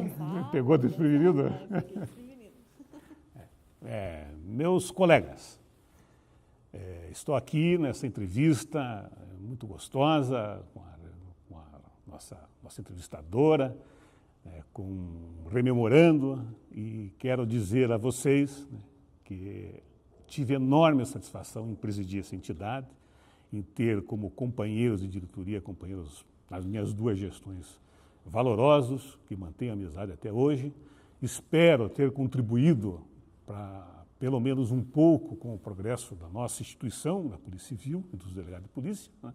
Pegou desprevenido. Meus colegas, estou aqui nessa entrevista muito gostosa com a nossa entrevistadora, rememorando, e quero dizer a vocês, né, que tive enorme satisfação em presidir essa entidade, em ter como companheiros de diretoria, companheiros nas minhas 2 gestões valorosos, que mantêm a amizade até hoje. Espero ter contribuído para, pelo menos um pouco, com o progresso da nossa instituição, da Polícia Civil e dos delegados de polícia, né?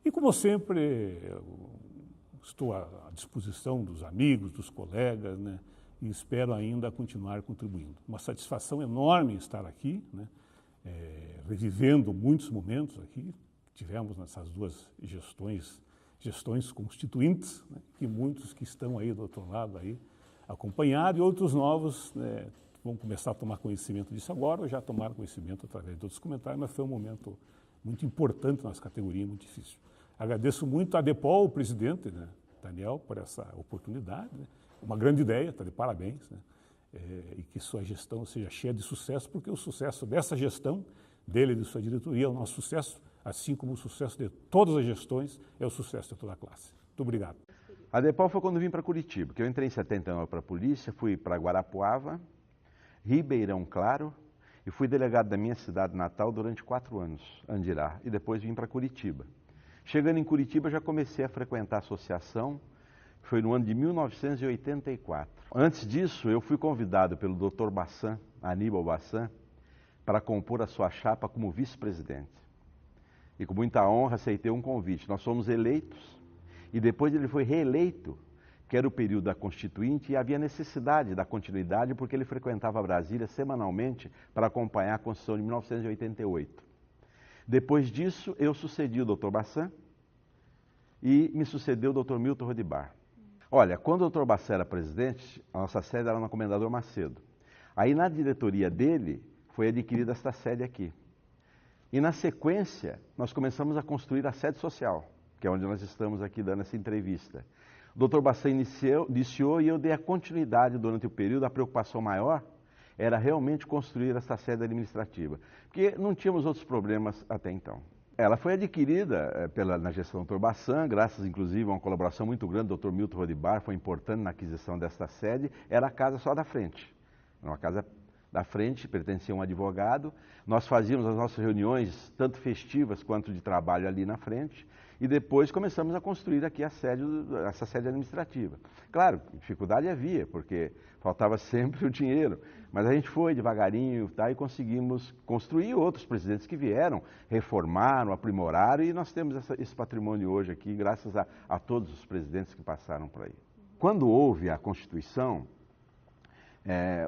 E, como sempre, estou à disposição dos amigos, dos colegas, né? E espero ainda continuar contribuindo. Uma satisfação enorme estar aqui, né? Revivendo muitos momentos aqui que tivemos nessas 2 gestões constituintes, né? E muitos que estão aí do outro lado aí acompanhado, e outros novos, né, vão começar a tomar conhecimento disso agora, ou já tomaram conhecimento através de outros comentários, mas foi um momento muito importante na nossa categoria, muito difícil. Agradeço muito a DEPOL, o presidente, né, Daniel, por essa oportunidade, né? Uma grande ideia, está de parabéns, né? E que sua gestão seja cheia de sucesso, porque o sucesso dessa gestão, dele e de sua diretoria, é o nosso sucesso, assim como o sucesso de todas as gestões é o sucesso de toda a classe. Muito obrigado. A DEPOL foi quando vim para Curitiba, que eu entrei em 79 para a polícia, fui para Guarapuava, Ribeirão Claro, e fui delegado da minha cidade natal durante 4 anos, Andirá, e depois vim para Curitiba. Chegando em Curitiba, já comecei a frequentar a associação, foi no ano de 1984. Antes disso, eu fui convidado pelo Dr. Bassan, Aníbal Bassan, para compor a sua chapa como vice-presidente. E com muita honra aceitei um convite. Nós fomos eleitos, e depois ele foi reeleito que era o período da Constituinte, e havia necessidade da continuidade porque ele frequentava Brasília semanalmente para acompanhar a Constituição de 1988. Depois disso, eu sucedi o Dr. Bassan e me sucedeu o Dr. Milton Rodibar. Olha, quando o Dr. Bassan era presidente, a nossa sede era na Comendador Macedo. Aí, na diretoria dele, foi adquirida esta sede aqui. E, na sequência, nós começamos a construir a sede social, que é onde nós estamos aqui dando essa entrevista. O Dr. Bassan iniciou e eu dei a continuidade durante o período. A preocupação maior era realmente construir essa sede administrativa, porque não tínhamos outros problemas até então. Ela foi adquirida na gestão do Dr. Bassan, graças inclusive a uma colaboração muito grande do Dr. Milton Rodibar, foi importante na aquisição desta sede. Era a casa só da frente, era uma casa da frente, pertencia a um advogado. Nós fazíamos as nossas reuniões, tanto festivas quanto de trabalho, ali na frente. E depois começamos a construir aqui essa sede administrativa. Claro, dificuldade havia, porque faltava sempre o dinheiro, mas a gente foi devagarinho, tá, e conseguimos construir. Outros presidentes que vieram, reformaram, aprimoraram, e nós temos esse patrimônio hoje aqui, graças a todos os presidentes que passaram por aí. Quando houve a Constituição,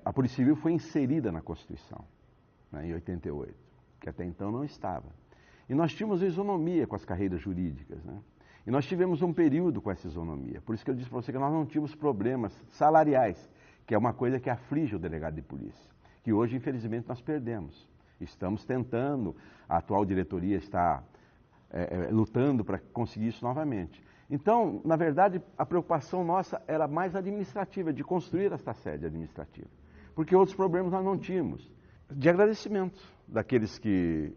a Polícia Civil foi inserida na Constituição, né, em 88, que até então não estava. E nós tínhamos isonomia com as carreiras jurídicas, né? E nós tivemos um período com essa isonomia. Por isso que eu disse para você que nós não tínhamos problemas salariais, que é uma coisa que aflige o delegado de polícia, que hoje, infelizmente, nós perdemos. Estamos tentando, a atual diretoria está lutando para conseguir isso novamente. Então, na verdade, a preocupação nossa era mais administrativa, de construir esta sede administrativa, porque outros problemas nós não tínhamos. De agradecimento daqueles que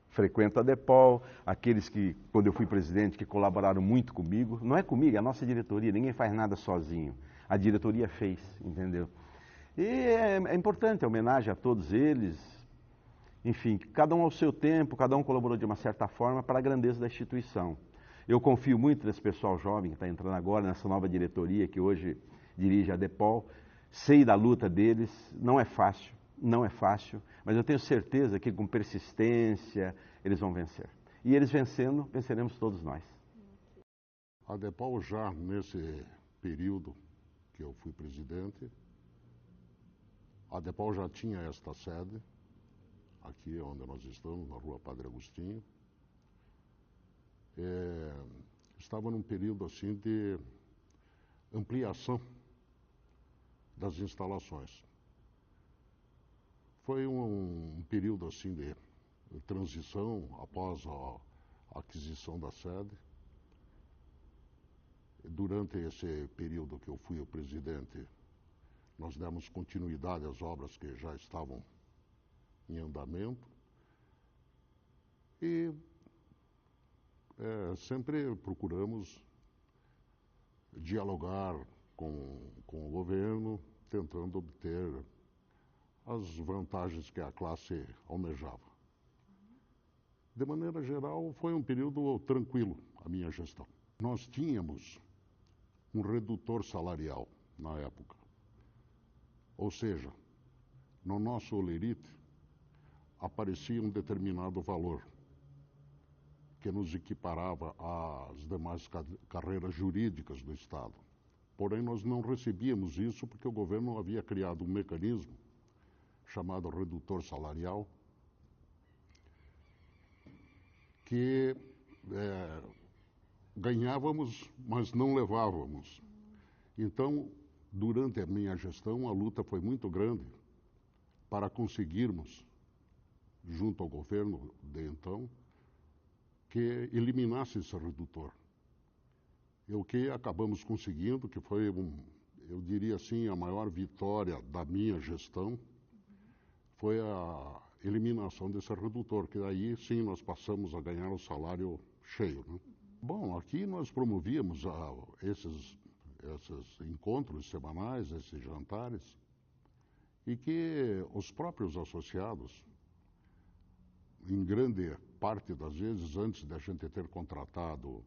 frequento a DEPOL, aqueles que, quando eu fui presidente, que colaboraram muito comigo. Não é comigo, é a nossa diretoria, ninguém faz nada sozinho. A diretoria fez, entendeu? E é importante a homenagem a todos eles. Enfim, cada um ao seu tempo, cada um colaborou de uma certa forma para a grandeza da instituição. Eu confio muito nesse pessoal jovem que está entrando agora, nessa nova diretoria que hoje dirige a DEPOL. Sei da luta deles, não é fácil. Não é fácil, mas eu tenho certeza que com persistência eles vão vencer. E eles vencendo, venceremos todos nós. A DEPOL já nesse período que eu fui presidente, a DEPOL já tinha esta sede, aqui onde nós estamos, na Rua Padre Agostinho. Estava num período assim de ampliação das instalações. Foi um período assim de transição após a aquisição da sede. Durante esse período que eu fui o presidente, nós demos continuidade às obras que já estavam em andamento e sempre procuramos dialogar com o governo, tentando obter as vantagens que a classe almejava. De maneira geral, foi um período tranquilo, a minha gestão. Nós tínhamos um redutor salarial na época. Ou seja, no nosso olerite aparecia um determinado valor que nos equiparava às demais carreiras jurídicas do Estado. Porém, nós não recebíamos isso porque o governo havia criado um mecanismo chamado redutor salarial, que ganhávamos, mas não levávamos. Então, durante a minha gestão, a luta foi muito grande para conseguirmos, junto ao governo de então, que eliminasse esse redutor. E o que acabamos conseguindo, que foi, eu diria assim, a maior vitória da minha gestão, foi a eliminação desse redutor, que daí sim nós passamos a ganhar o salário cheio, né? Bom, aqui nós promovíamos esses encontros semanais, esses jantares, e que os próprios associados, em grande parte das vezes, antes da gente ter contratado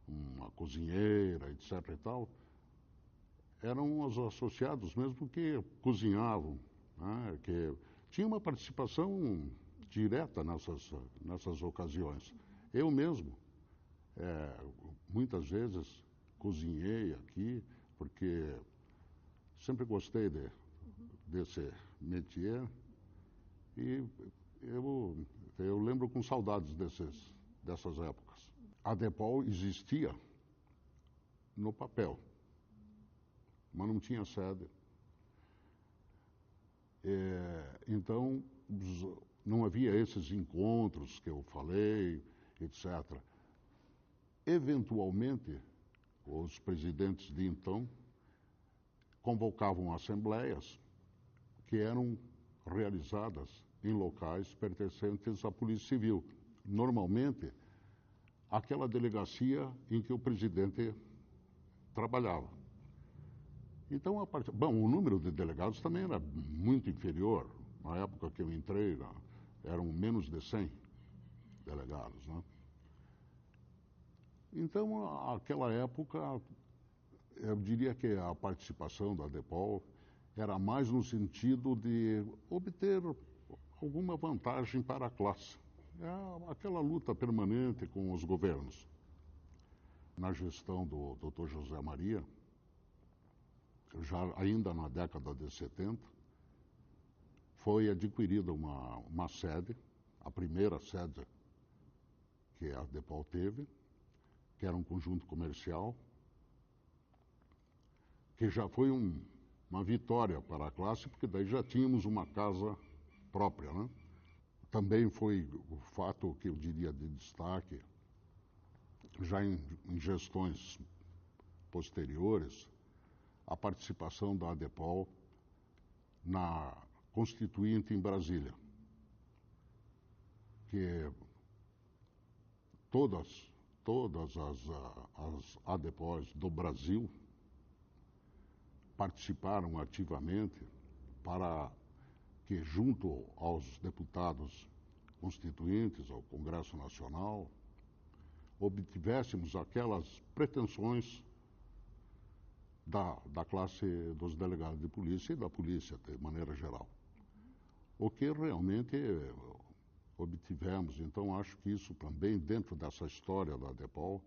uma cozinheira, etc. e tal, eram os associados mesmo que cozinhavam, né, que tinha uma participação direta nessas ocasiões. Eu mesmo, muitas vezes, cozinhei aqui porque sempre gostei desse métier e eu lembro com saudades dessas épocas. A DEPOL existia no papel, mas não tinha sede. Então, não havia esses encontros que eu falei, etc. Eventualmente, os presidentes de então convocavam assembleias que eram realizadas em locais pertencentes à Polícia Civil. Normalmente, aquela delegacia em que o presidente trabalhava. Então, o número de delegados também era muito inferior. Na época que eu entrei, eram menos de 100 delegados, né? Então, naquela época, eu diria que a participação da DEPOL era mais no sentido de obter alguma vantagem para a classe. É aquela luta permanente com os governos. Na gestão do Dr. José Maria, já ainda na década de 70, foi adquirida uma sede, a primeira sede que a DEPOL teve, que era um conjunto comercial, que já foi uma vitória para a classe, porque daí já tínhamos uma casa própria, né? Também foi o fato que eu diria de destaque, já em gestões posteriores, a participação da DEPOL na Constituinte em Brasília, que todas as ADEPOs do Brasil participaram ativamente para que, junto aos deputados constituintes, ao Congresso Nacional, obtivéssemos aquelas pretensões da classe dos delegados de polícia e da polícia, de maneira geral. O que realmente obtivemos. Então, acho que isso também, dentro dessa história da DEPOL,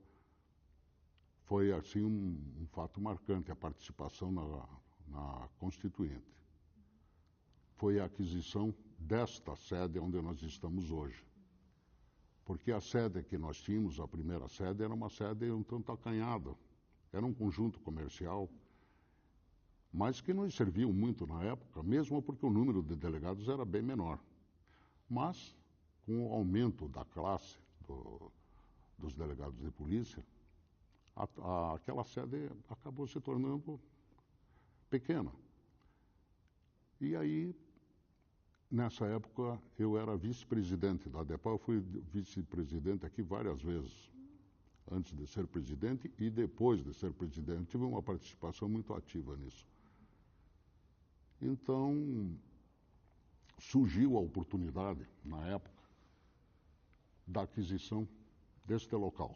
foi, assim, um fato marcante, a participação na Constituinte. Foi a aquisição desta sede onde nós estamos hoje. Porque a sede que nós tínhamos, a primeira sede, era uma sede um tanto acanhada. Era um conjunto comercial, mas que nos serviu muito na época, mesmo porque o número de delegados era bem menor. Mas, com o aumento da classe dos delegados de polícia, aquela sede acabou se tornando pequena. E aí, nessa época, eu era vice-presidente da DEPOL, eu fui vice-presidente aqui várias vezes, antes de ser presidente e depois de ser presidente. Tive uma participação muito ativa nisso. Então, surgiu a oportunidade, na época, da aquisição deste local.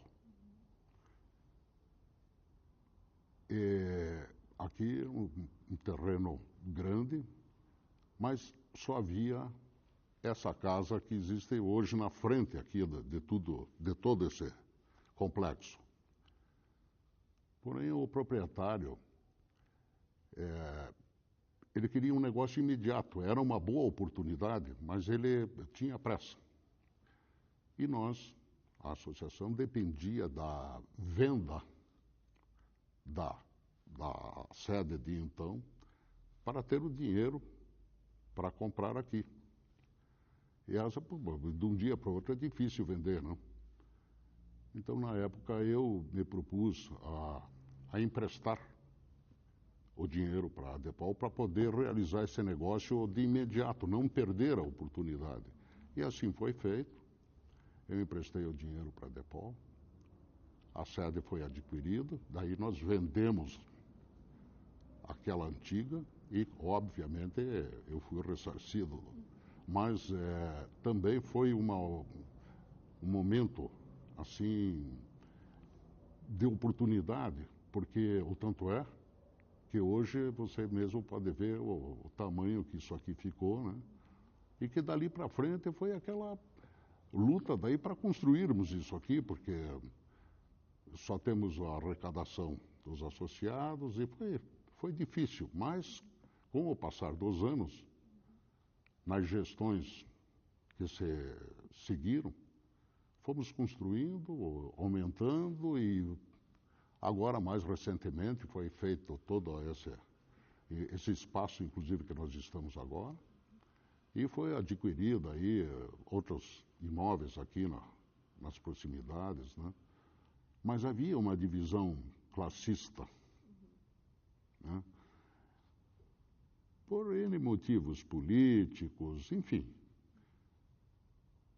Aqui, um terreno grande, mas só havia essa casa que existe hoje na frente aqui de todo esse complexo. Porém, o proprietário, ele queria um negócio imediato, era uma boa oportunidade, mas ele tinha pressa. E nós, a associação, dependia da venda da sede de então, para ter o dinheiro para comprar aqui. E de um dia para o outro é difícil vender, não? Então, na época, eu me propus a emprestar o dinheiro para a DEPOL para poder realizar esse negócio de imediato, não perder a oportunidade. E assim foi feito. Eu emprestei o dinheiro para a DEPOL, a sede foi adquirida, daí nós vendemos aquela antiga e, obviamente, eu fui ressarcido. Mas também foi um momento, assim, de oportunidade, porque o tanto é que hoje você mesmo pode ver o tamanho que isso aqui ficou, né? E que dali para frente foi aquela luta daí para construirmos isso aqui, porque só temos a arrecadação dos associados e foi difícil, mas com o passar dos anos, nas gestões que se seguiram, fomos construindo, aumentando e agora, mais recentemente, foi feito todo esse espaço, inclusive, que nós estamos agora, e foi adquirido aí outros imóveis aqui nas proximidades, né? Mas havia uma divisão classista, né? Por N motivos políticos, enfim.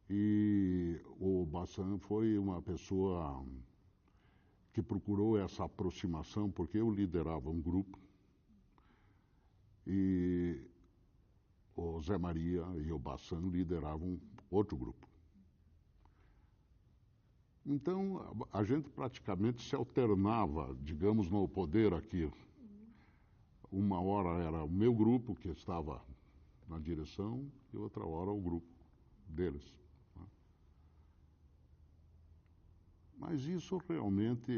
E o Bassan foi uma pessoa que procurou essa aproximação, porque eu liderava um grupo e o Zé Maria e o Bassan lideravam outro grupo. Então, a gente praticamente se alternava, digamos, no poder aqui. Uma hora era o meu grupo, que estava na direção, e outra hora o grupo deles. Mas isso realmente,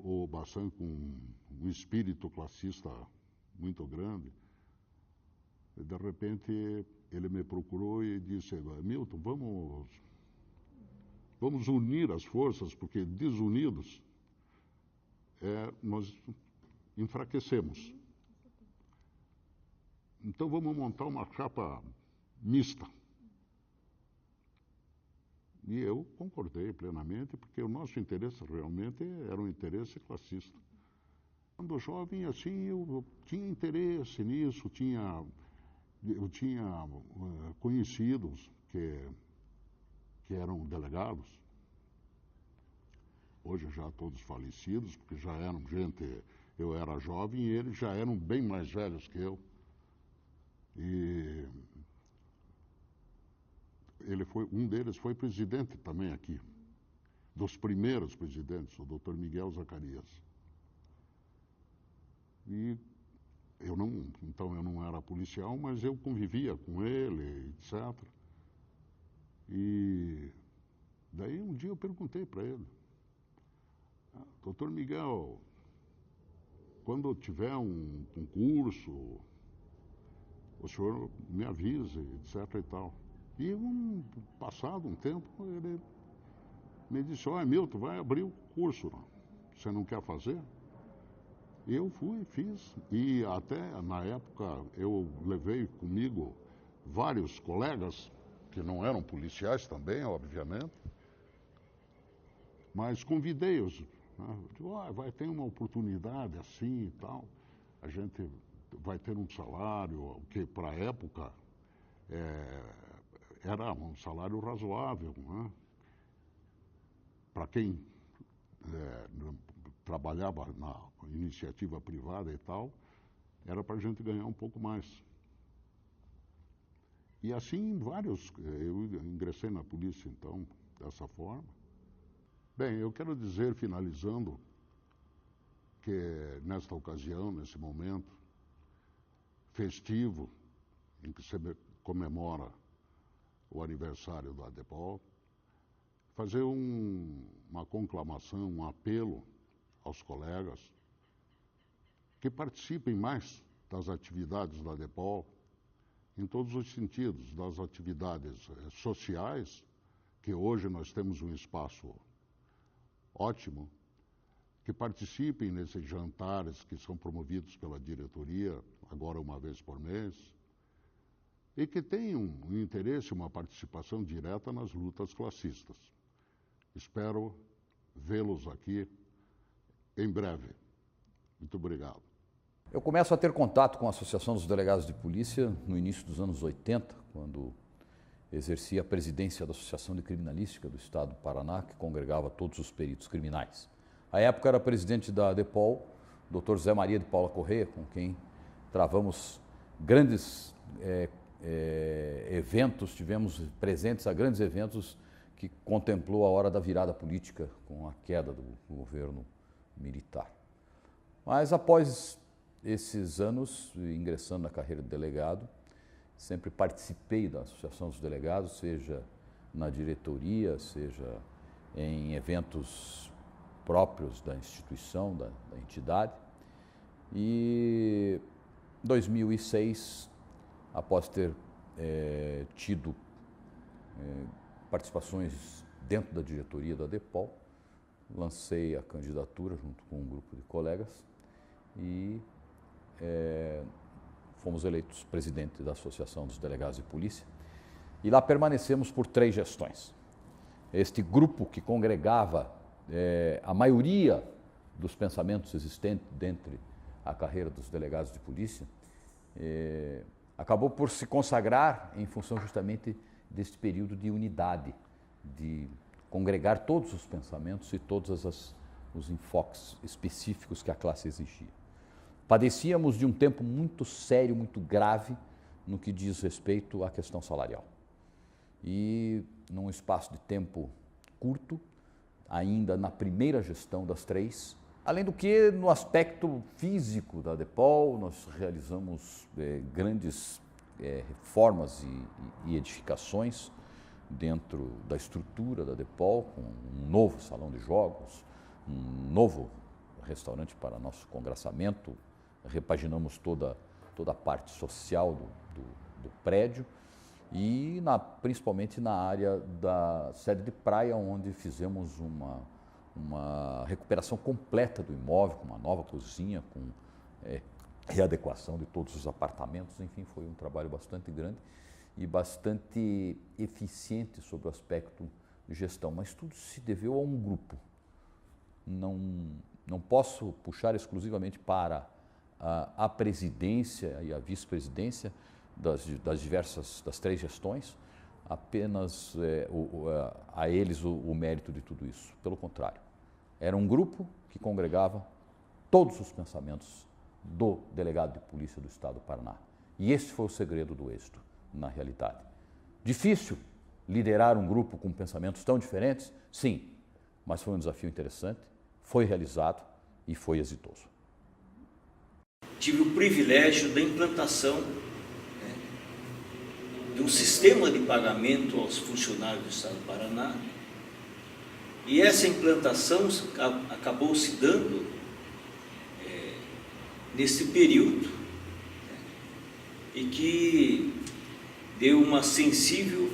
o Bassan, com um espírito classista muito grande, de repente ele me procurou e disse: Milton, vamos unir as forças, porque desunidos nós enfraquecemos. Então vamos montar uma chapa mista. E eu concordei plenamente, porque o nosso interesse realmente era um interesse classista. Quando jovem, assim, eu tinha interesse nisso, eu tinha conhecidos que eram delegados, hoje já todos falecidos, porque já eram gente, eu era jovem e eles já eram bem mais velhos que eu. E um deles foi presidente também aqui, dos primeiros presidentes, o Dr. Miguel Zacarias. E então eu não era policial, mas eu convivia com ele, etc. E daí um dia eu perguntei para ele: Dr. Miguel, quando tiver um concurso, o senhor me avise, etc. e tal. E passado um tempo, ele me disse: olha, Milton, vai abrir o curso, você não quer fazer? Eu fui, fiz, e até na época eu levei comigo vários colegas, que não eram policiais também, obviamente, mas convidei-os, né? Digo, vai ter uma oportunidade assim e tal, a gente vai ter um salário que para a época era um salário razoável, né? Para quem trabalhava na iniciativa privada e tal, era para a gente ganhar um pouco mais. E assim, eu ingressei na polícia, então, dessa forma. Bem, eu quero dizer, finalizando, que nesta ocasião, nesse momento festivo, em que se comemora o aniversário da ADEPOL, fazer uma conclamação, um apelo aos colegas que participem mais das atividades da ADEPOL, em todos os sentidos, das atividades sociais, que hoje nós temos um espaço ótimo, que participem nesses jantares que são promovidos pela diretoria, agora uma vez por mês, e que tenham um interesse, uma participação direta nas lutas classistas. Espero vê-los aqui em breve. Muito obrigado. Eu começo a ter contato com a Associação dos Delegados de Polícia no início dos anos 80, quando exercia a presidência da Associação de Criminalística do Estado do Paraná, que congregava todos os peritos criminais. À época era presidente da ADEPOL, o Dr. Zé Maria de Paula Correia, com quem travamos grandes eventos, tivemos presentes a grandes eventos que contemplou a hora da virada política com a queda do governo militar. Mas após esses anos, ingressando na carreira de delegado, sempre participei da Associação dos Delegados, seja na diretoria, seja em eventos próprios da instituição, da entidade. E em 2006, após ter tido participações dentro da diretoria da DEPOL, lancei a candidatura junto com um grupo de colegas e fomos eleitos presidente da Associação dos Delegados de Polícia. E lá permanecemos por 3 gestões. Este grupo que congregava a maioria dos pensamentos existentes dentro da carreira dos delegados de polícia, acabou por se consagrar em função justamente deste período de unidade, de congregar todos os pensamentos e todos os enfoques específicos que a classe exigia. Padecíamos de um tempo muito sério, muito grave no que diz respeito à questão salarial. E num espaço de tempo curto, ainda na primeira gestão das 3, além do que no aspecto físico da DEPOL, nós realizamos grandes reformas e edificações dentro da estrutura da DEPOL, com um novo salão de jogos, um novo restaurante para nosso congraçamento, repaginamos toda a parte social do prédio e principalmente na área da sede de praia, onde fizemos uma recuperação completa do imóvel, com uma nova cozinha, com readequação de todos os apartamentos. Enfim, foi um trabalho bastante grande e bastante eficiente sobre o aspecto de gestão, mas tudo se deveu a um grupo. Não posso puxar exclusivamente para a presidência e a vice-presidência das 3 gestões, apenas a eles o mérito de tudo isso. Pelo contrário, era um grupo que congregava todos os pensamentos do delegado de polícia do Estado do Paraná. E esse foi o segredo do êxito, na realidade. Difícil liderar um grupo com pensamentos tão diferentes? Sim, mas foi um desafio interessante, foi realizado e foi exitoso. Tive o privilégio da implantação de um sistema de pagamento aos funcionários do Estado do Paraná, e essa implantação acabou se dando nesse período, e que deu uma sensível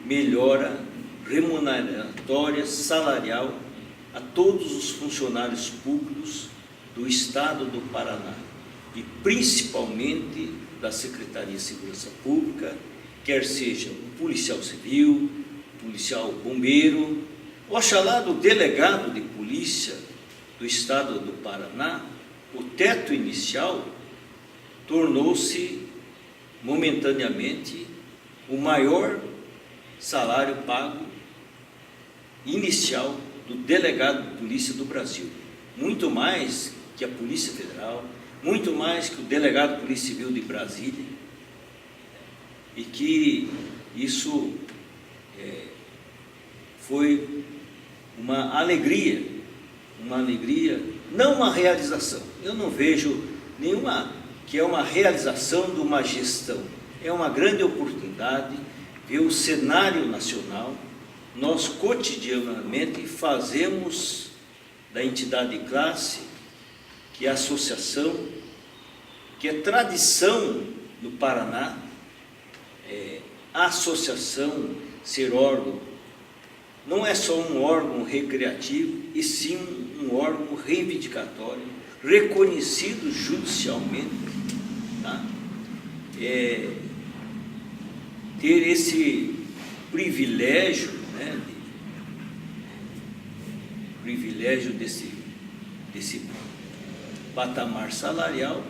melhora remuneratória, salarial a todos os funcionários públicos do Estado do Paraná, e principalmente da Secretaria de Segurança Pública, quer seja o policial civil, policial bombeiro, oxalá do delegado de polícia do Estado do Paraná. O teto inicial tornou-se momentaneamente o maior salário pago inicial do delegado de polícia do Brasil, muito mais que a Polícia Federal, muito mais que o delegado de Polícia Civil de Brasília, e que isso foi uma alegria, não uma realização. Eu não vejo nenhuma que é uma realização de uma gestão, é uma grande oportunidade ver o cenário nacional. Nós cotidianamente fazemos da entidade de classe, que é a associação, que é tradição do Paraná, a associação ser órgão, não é só um órgão recreativo, e sim um órgão reivindicatório, reconhecido judicialmente, tá? Ter esse privilégio, né, privilégio desse patamar salarial,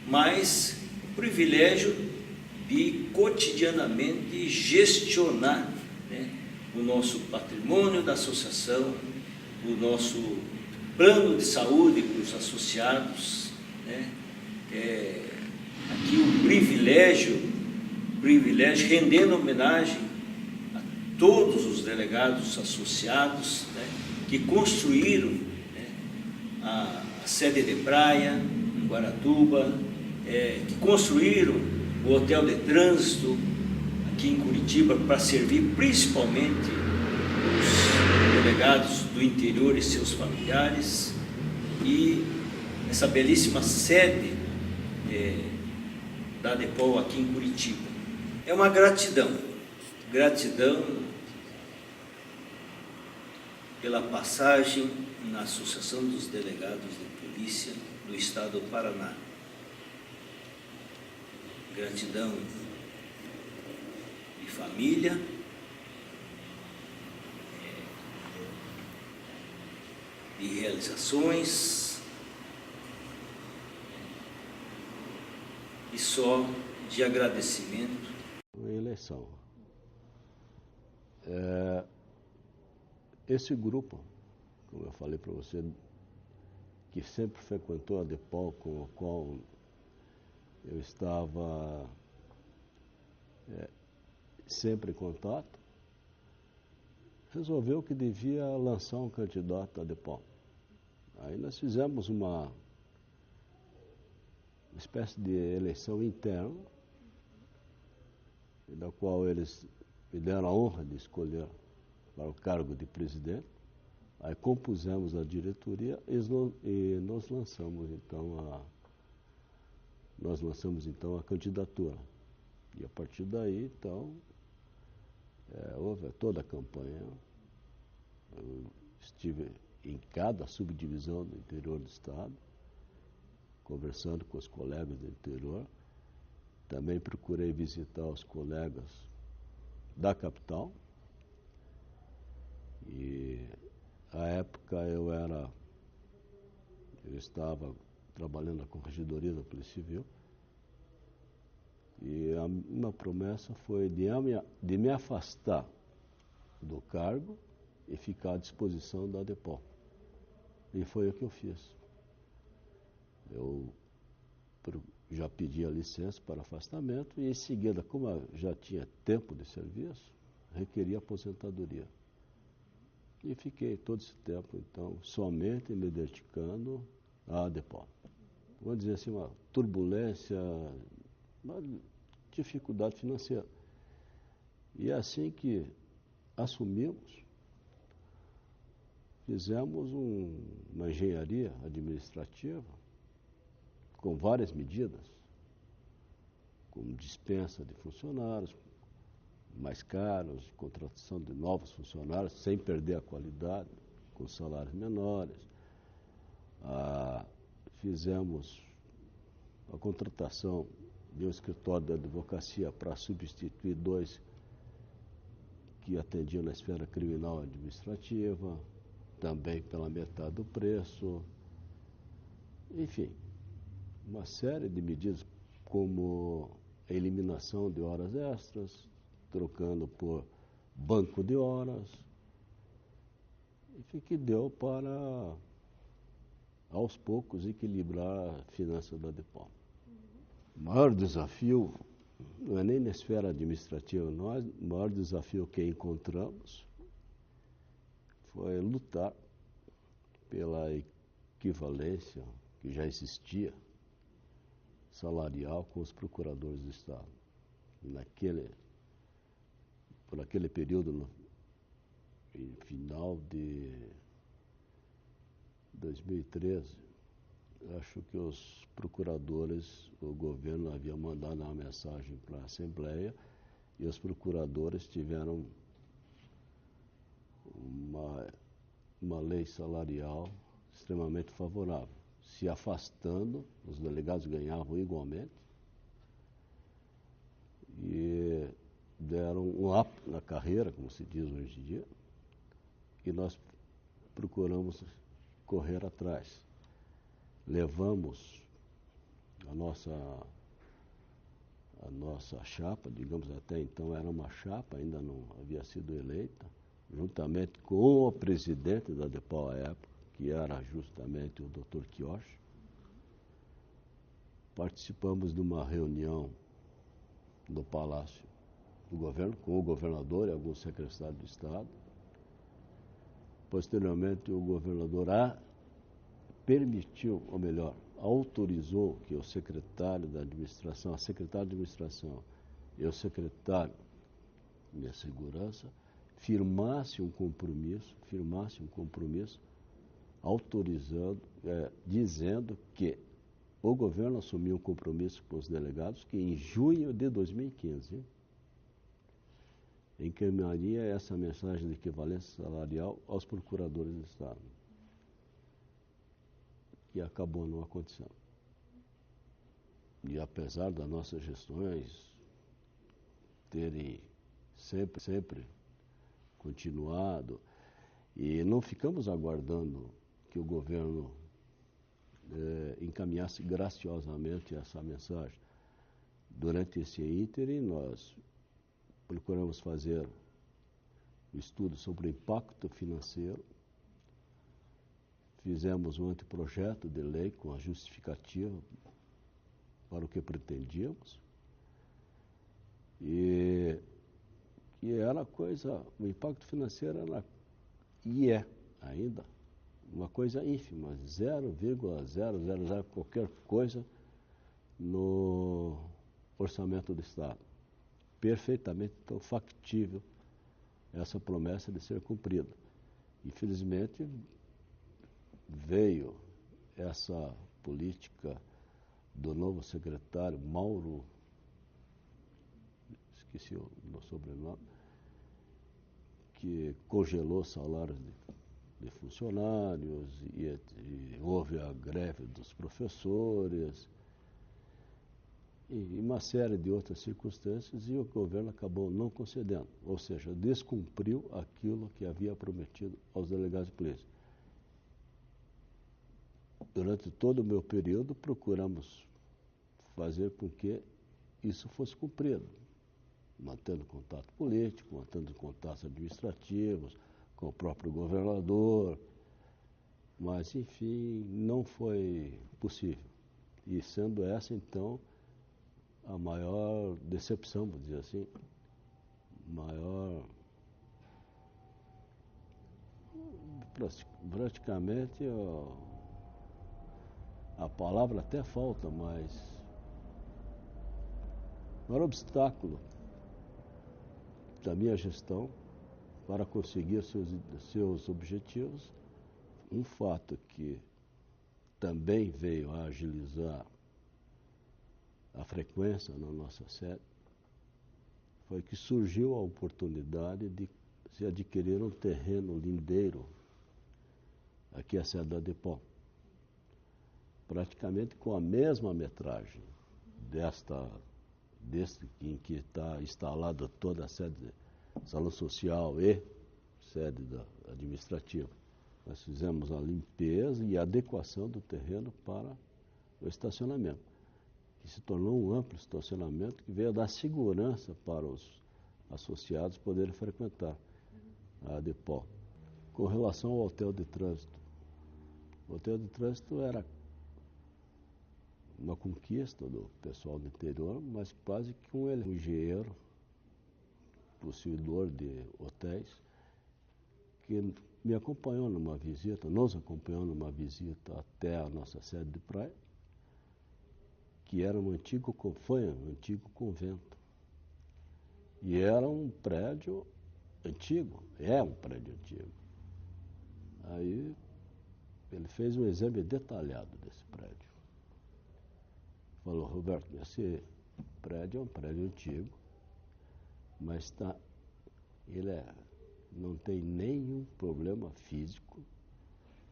mas o privilégio de cotidianamente gestionar, né, o nosso patrimônio da associação, o nosso plano de saúde para os associados, né? Aqui o privilégio, rendendo homenagem a todos os delegados associados, né, que construíram, né, a sede de praia em Guaratuba, que construíram o hotel de trânsito aqui em Curitiba para servir principalmente os delegados do interior e seus familiares, e essa belíssima sede da ADEPOL aqui em Curitiba. É uma gratidão pela passagem na Associação dos Delegados de Polícia do Estado do Paraná. Gratidão de família, de realizações e só de agradecimento. Eleição. Esse grupo, como eu falei para você, que sempre frequentou a ADEPOL, com o qual eu estava sempre em contato, resolveu que devia lançar um candidato à ADEPOL. Aí nós fizemos uma espécie de eleição interna, da qual eles me deram a honra de escolher para o cargo de presidente. Aí compusemos a diretoria e nós lançamos então a candidatura. E a partir daí, então, houve toda a campanha. Eu estive em cada subdivisão do interior do estado, conversando com os colegas do interior. Também procurei visitar os colegas da capital. E à época eu estava trabalhando na Corregedoria da Polícia Civil, e a minha promessa foi de me afastar do cargo e ficar à disposição da ADEPOL. E foi o que eu fiz. Eu já pedi a licença para afastamento e, em seguida, como eu já tinha tempo de serviço, requeri aposentadoria. E fiquei todo esse tempo, então, somente me dedicando à ADEPOL. Vamos dizer assim, uma turbulência, uma dificuldade financeira. E assim que assumimos, fizemos uma engenharia administrativa com várias medidas, como dispensa de funcionários mais caros, contratação de novos funcionários sem perder a qualidade, com salários menores. Fizemos a contratação de um escritório de advocacia para substituir 2 que atendiam na esfera criminal e administrativa, também pela metade do preço. Enfim, uma série de medidas como a eliminação de horas extras, trocando por banco de horas, enfim, que deu para, aos poucos, equilibrar a finança da ADEPOL. O maior desafio, não é nem na esfera administrativa, o maior desafio que encontramos foi lutar pela equivalência que já existia salarial com os procuradores do Estado. Por aquele período, em final de 2013, acho que os procuradores, o governo havia mandado uma mensagem para a Assembleia e os procuradores tiveram uma lei salarial extremamente favorável. Se afastando, os delegados ganhavam igualmente e deram um up na carreira, como se diz hoje em dia, e nós procuramos correr atrás. Levamos a nossa chapa, digamos, até então era uma chapa, ainda não havia sido eleita, juntamente com o presidente da ADEPOL à época, que era justamente o Dr. Quioche. Participamos de uma reunião no Palácio do Governo, com o governador e alguns secretários do Estado. Posteriormente, o governador permitiu, ou melhor, autorizou que o secretário da administração, a secretária de administração e o secretário de segurança firmasse um compromisso autorizando, dizendo que o governo assumiu um compromisso com os delegados que em junho de 2015 encaminharia essa mensagem de equivalência salarial aos procuradores do Estado. E acabou não acontecendo. E apesar das nossas gestões terem sempre continuado, e não ficamos aguardando que o governo encaminhasse graciosamente essa mensagem. Durante esse ínterim, nós procuramos fazer um estudo sobre o impacto financeiro, fizemos um anteprojeto de lei com a justificativa para o que pretendíamos, e era coisa, o impacto financeiro era, e é ainda, uma coisa ínfima, 0,000 qualquer coisa no orçamento do Estado. Perfeitamente então, factível essa promessa de ser cumprida. Infelizmente, veio essa política do novo secretário Mauro, esqueci o sobrenome, que congelou salários de funcionários e houve a greve dos professores e uma série de outras circunstâncias, e o governo acabou não concedendo, ou seja, descumpriu aquilo que havia prometido aos delegados de polícia. Durante todo o meu período, procuramos fazer com que isso fosse cumprido, mantendo contato político, mantendo contatos administrativos, com o próprio governador, mas, enfim, não foi possível. E sendo essa, então, a maior decepção, vou dizer assim, praticamente, a palavra até falta, mas o maior obstáculo da minha gestão para conseguir seus objetivos, um fato que também veio a agilizar a frequência na nossa sede, foi que surgiu a oportunidade de se adquirir um terreno lindeiro aqui à sede da DEPOL, praticamente com a mesma metragem em que está instalada toda a sede, salão social e sede administrativa. Nós fizemos a limpeza e a adequação do terreno para o estacionamento, que se tornou um amplo estacionamento que veio a dar segurança para os associados poderem frequentar a DEPOL. Com relação ao hotel de trânsito, o hotel de trânsito era uma conquista do pessoal do interior, mas quase que um engenheiro, possuidor de hotéis, que me acompanhou numa visita, nos acompanhou numa visita até a nossa sede de praia, que era foi um antigo convento. E era um prédio antigo, é um prédio antigo. Aí ele fez um exame detalhado desse prédio. Falou: Roberto, esse prédio é um prédio antigo, mas ele não tem nenhum problema físico,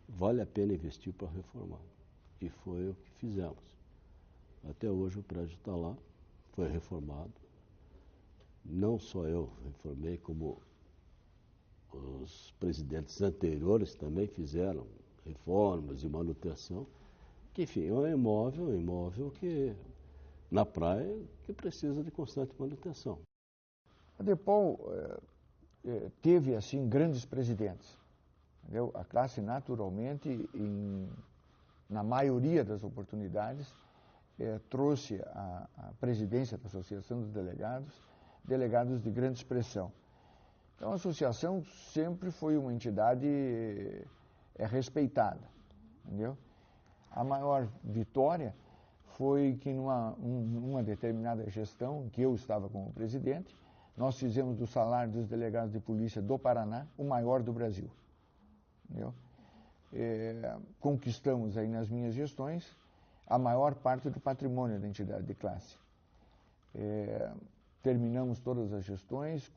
vale a pena investir para reformar. E foi o que fizemos. Até hoje o prédio está lá, foi reformado. Não só eu reformei, como os presidentes anteriores também fizeram reformas e manutenção. Que, enfim, é um imóvel que, na praia, que precisa de constante manutenção. A DEPOL teve, assim, grandes presidentes. Entendeu? A classe, naturalmente, na maioria das oportunidades, trouxe à presidência da Associação dos delegados de grande expressão. Então, a associação sempre foi uma entidade respeitada, entendeu? A maior vitória foi que numa determinada gestão, em que eu estava como presidente, nós fizemos do salário dos delegados de polícia do Paraná o maior do Brasil. Entendeu? Conquistamos aí nas minhas gestões a maior parte do patrimônio da entidade de classe. Terminamos todas as gestões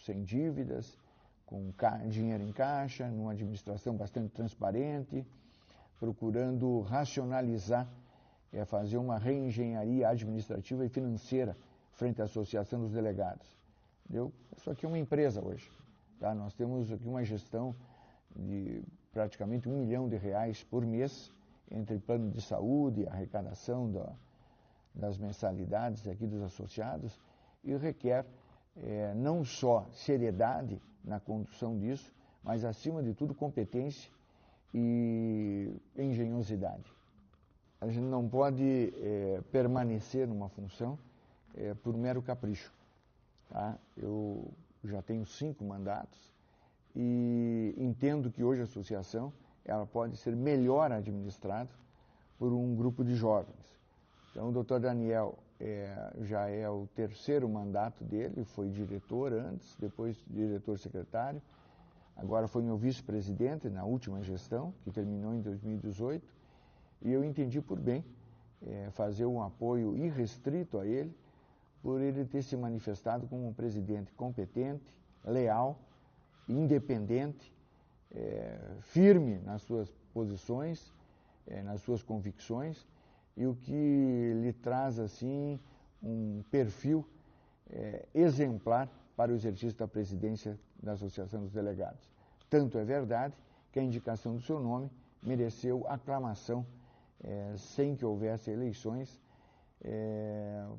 sem dívidas, com dinheiro em caixa, numa administração bastante transparente, procurando racionalizar, fazer uma reengenharia administrativa e financeira frente à Associação dos Delegados. Entendeu? Isso aqui é uma empresa hoje. Tá? Nós temos aqui uma gestão de praticamente R$1 milhão por mês, entre plano de saúde, arrecadação das mensalidades aqui dos associados, e requer não só seriedade na condução disso, mas, acima de tudo, competência e engenhosidade. A gente não pode permanecer numa função por mero capricho. Tá? Eu já tenho 5 mandatos e entendo que hoje a associação ela pode ser melhor administrada por um grupo de jovens. Então, o doutor Daniel já é o 3º mandato dele, foi diretor antes, depois diretor-secretário, agora foi meu vice-presidente na última gestão, que terminou em 2018, e eu entendi por bem fazer um apoio irrestrito a ele, por ele ter se manifestado como um presidente competente, leal, independente, firme nas suas posições, nas suas convicções, e o que lhe traz, assim, um perfil exemplar para o exercício da presidência da Associação dos Delegados. Tanto é verdade que a indicação do seu nome mereceu aclamação, sem que houvesse eleições,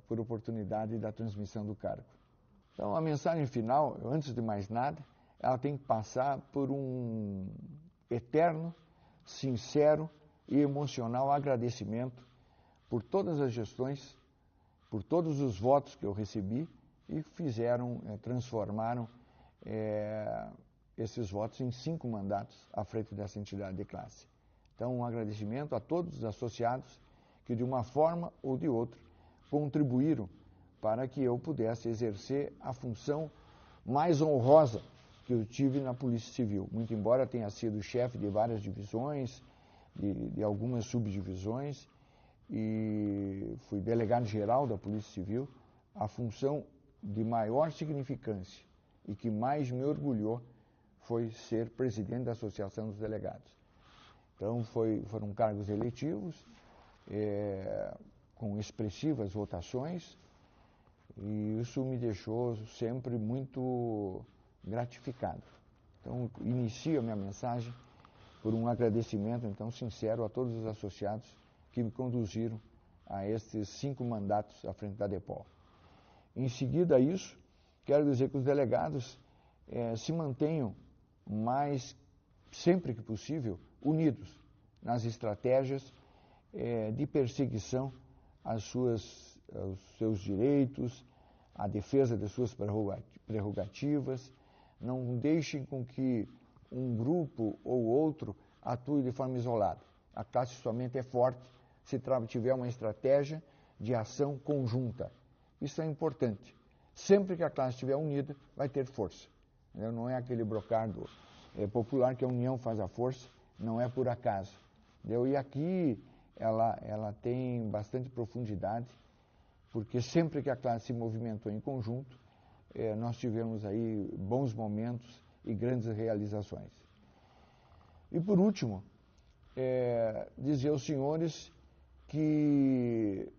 por oportunidade da transmissão do cargo. Então, a mensagem final, antes de mais nada, ela tem que passar por um eterno, sincero e emocional agradecimento por todas as gestões, por todos os votos que eu recebi e transformaram esses votos em 5 mandatos à frente dessa entidade de classe. Então, um agradecimento a todos os associados que, de uma forma ou de outra, contribuíram para que eu pudesse exercer a função mais honrosa que eu tive na Polícia Civil. Muito embora tenha sido chefe de várias divisões, de algumas subdivisões, e fui delegado-geral da Polícia Civil, a função de maior significância e que mais me orgulhou foi ser presidente da Associação dos Delegados. Então, foram cargos eletivos, com expressivas votações, e isso me deixou sempre muito gratificado. Então, inicio a minha mensagem por um agradecimento, então, sincero a todos os associados que me conduziram a estes 5 mandatos à frente da DEPOL. Em seguida a isso, quero dizer que os delegados se mantenham sempre que possível, unidos nas estratégias de perseguição aos seus direitos, à defesa das suas prerrogativas. Não deixem com que um grupo ou outro atue de forma isolada. A classe somente é forte se tiver uma estratégia de ação conjunta. Isso é importante. Sempre que a classe estiver unida, vai ter força. Não é aquele brocado popular que a união faz a força, não é por acaso. E aqui ela tem bastante profundidade, porque sempre que a classe se movimentou em conjunto, nós tivemos aí bons momentos e grandes realizações. E por último, dizer aos senhores que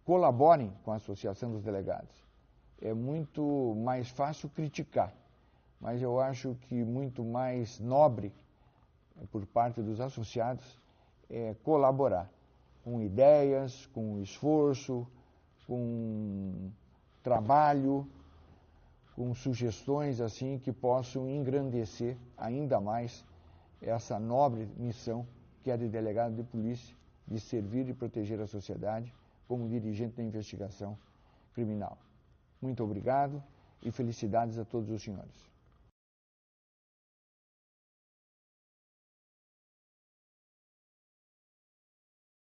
colaborem com a Associação dos Delegados. É muito mais fácil criticar, mas eu acho que muito mais nobre por parte dos associados é colaborar com ideias, com esforço, com trabalho, com sugestões assim que possam engrandecer ainda mais essa nobre missão que é de delegado de polícia, de servir e proteger a sociedade como dirigente da investigação criminal. Muito obrigado e felicidades a todos os senhores.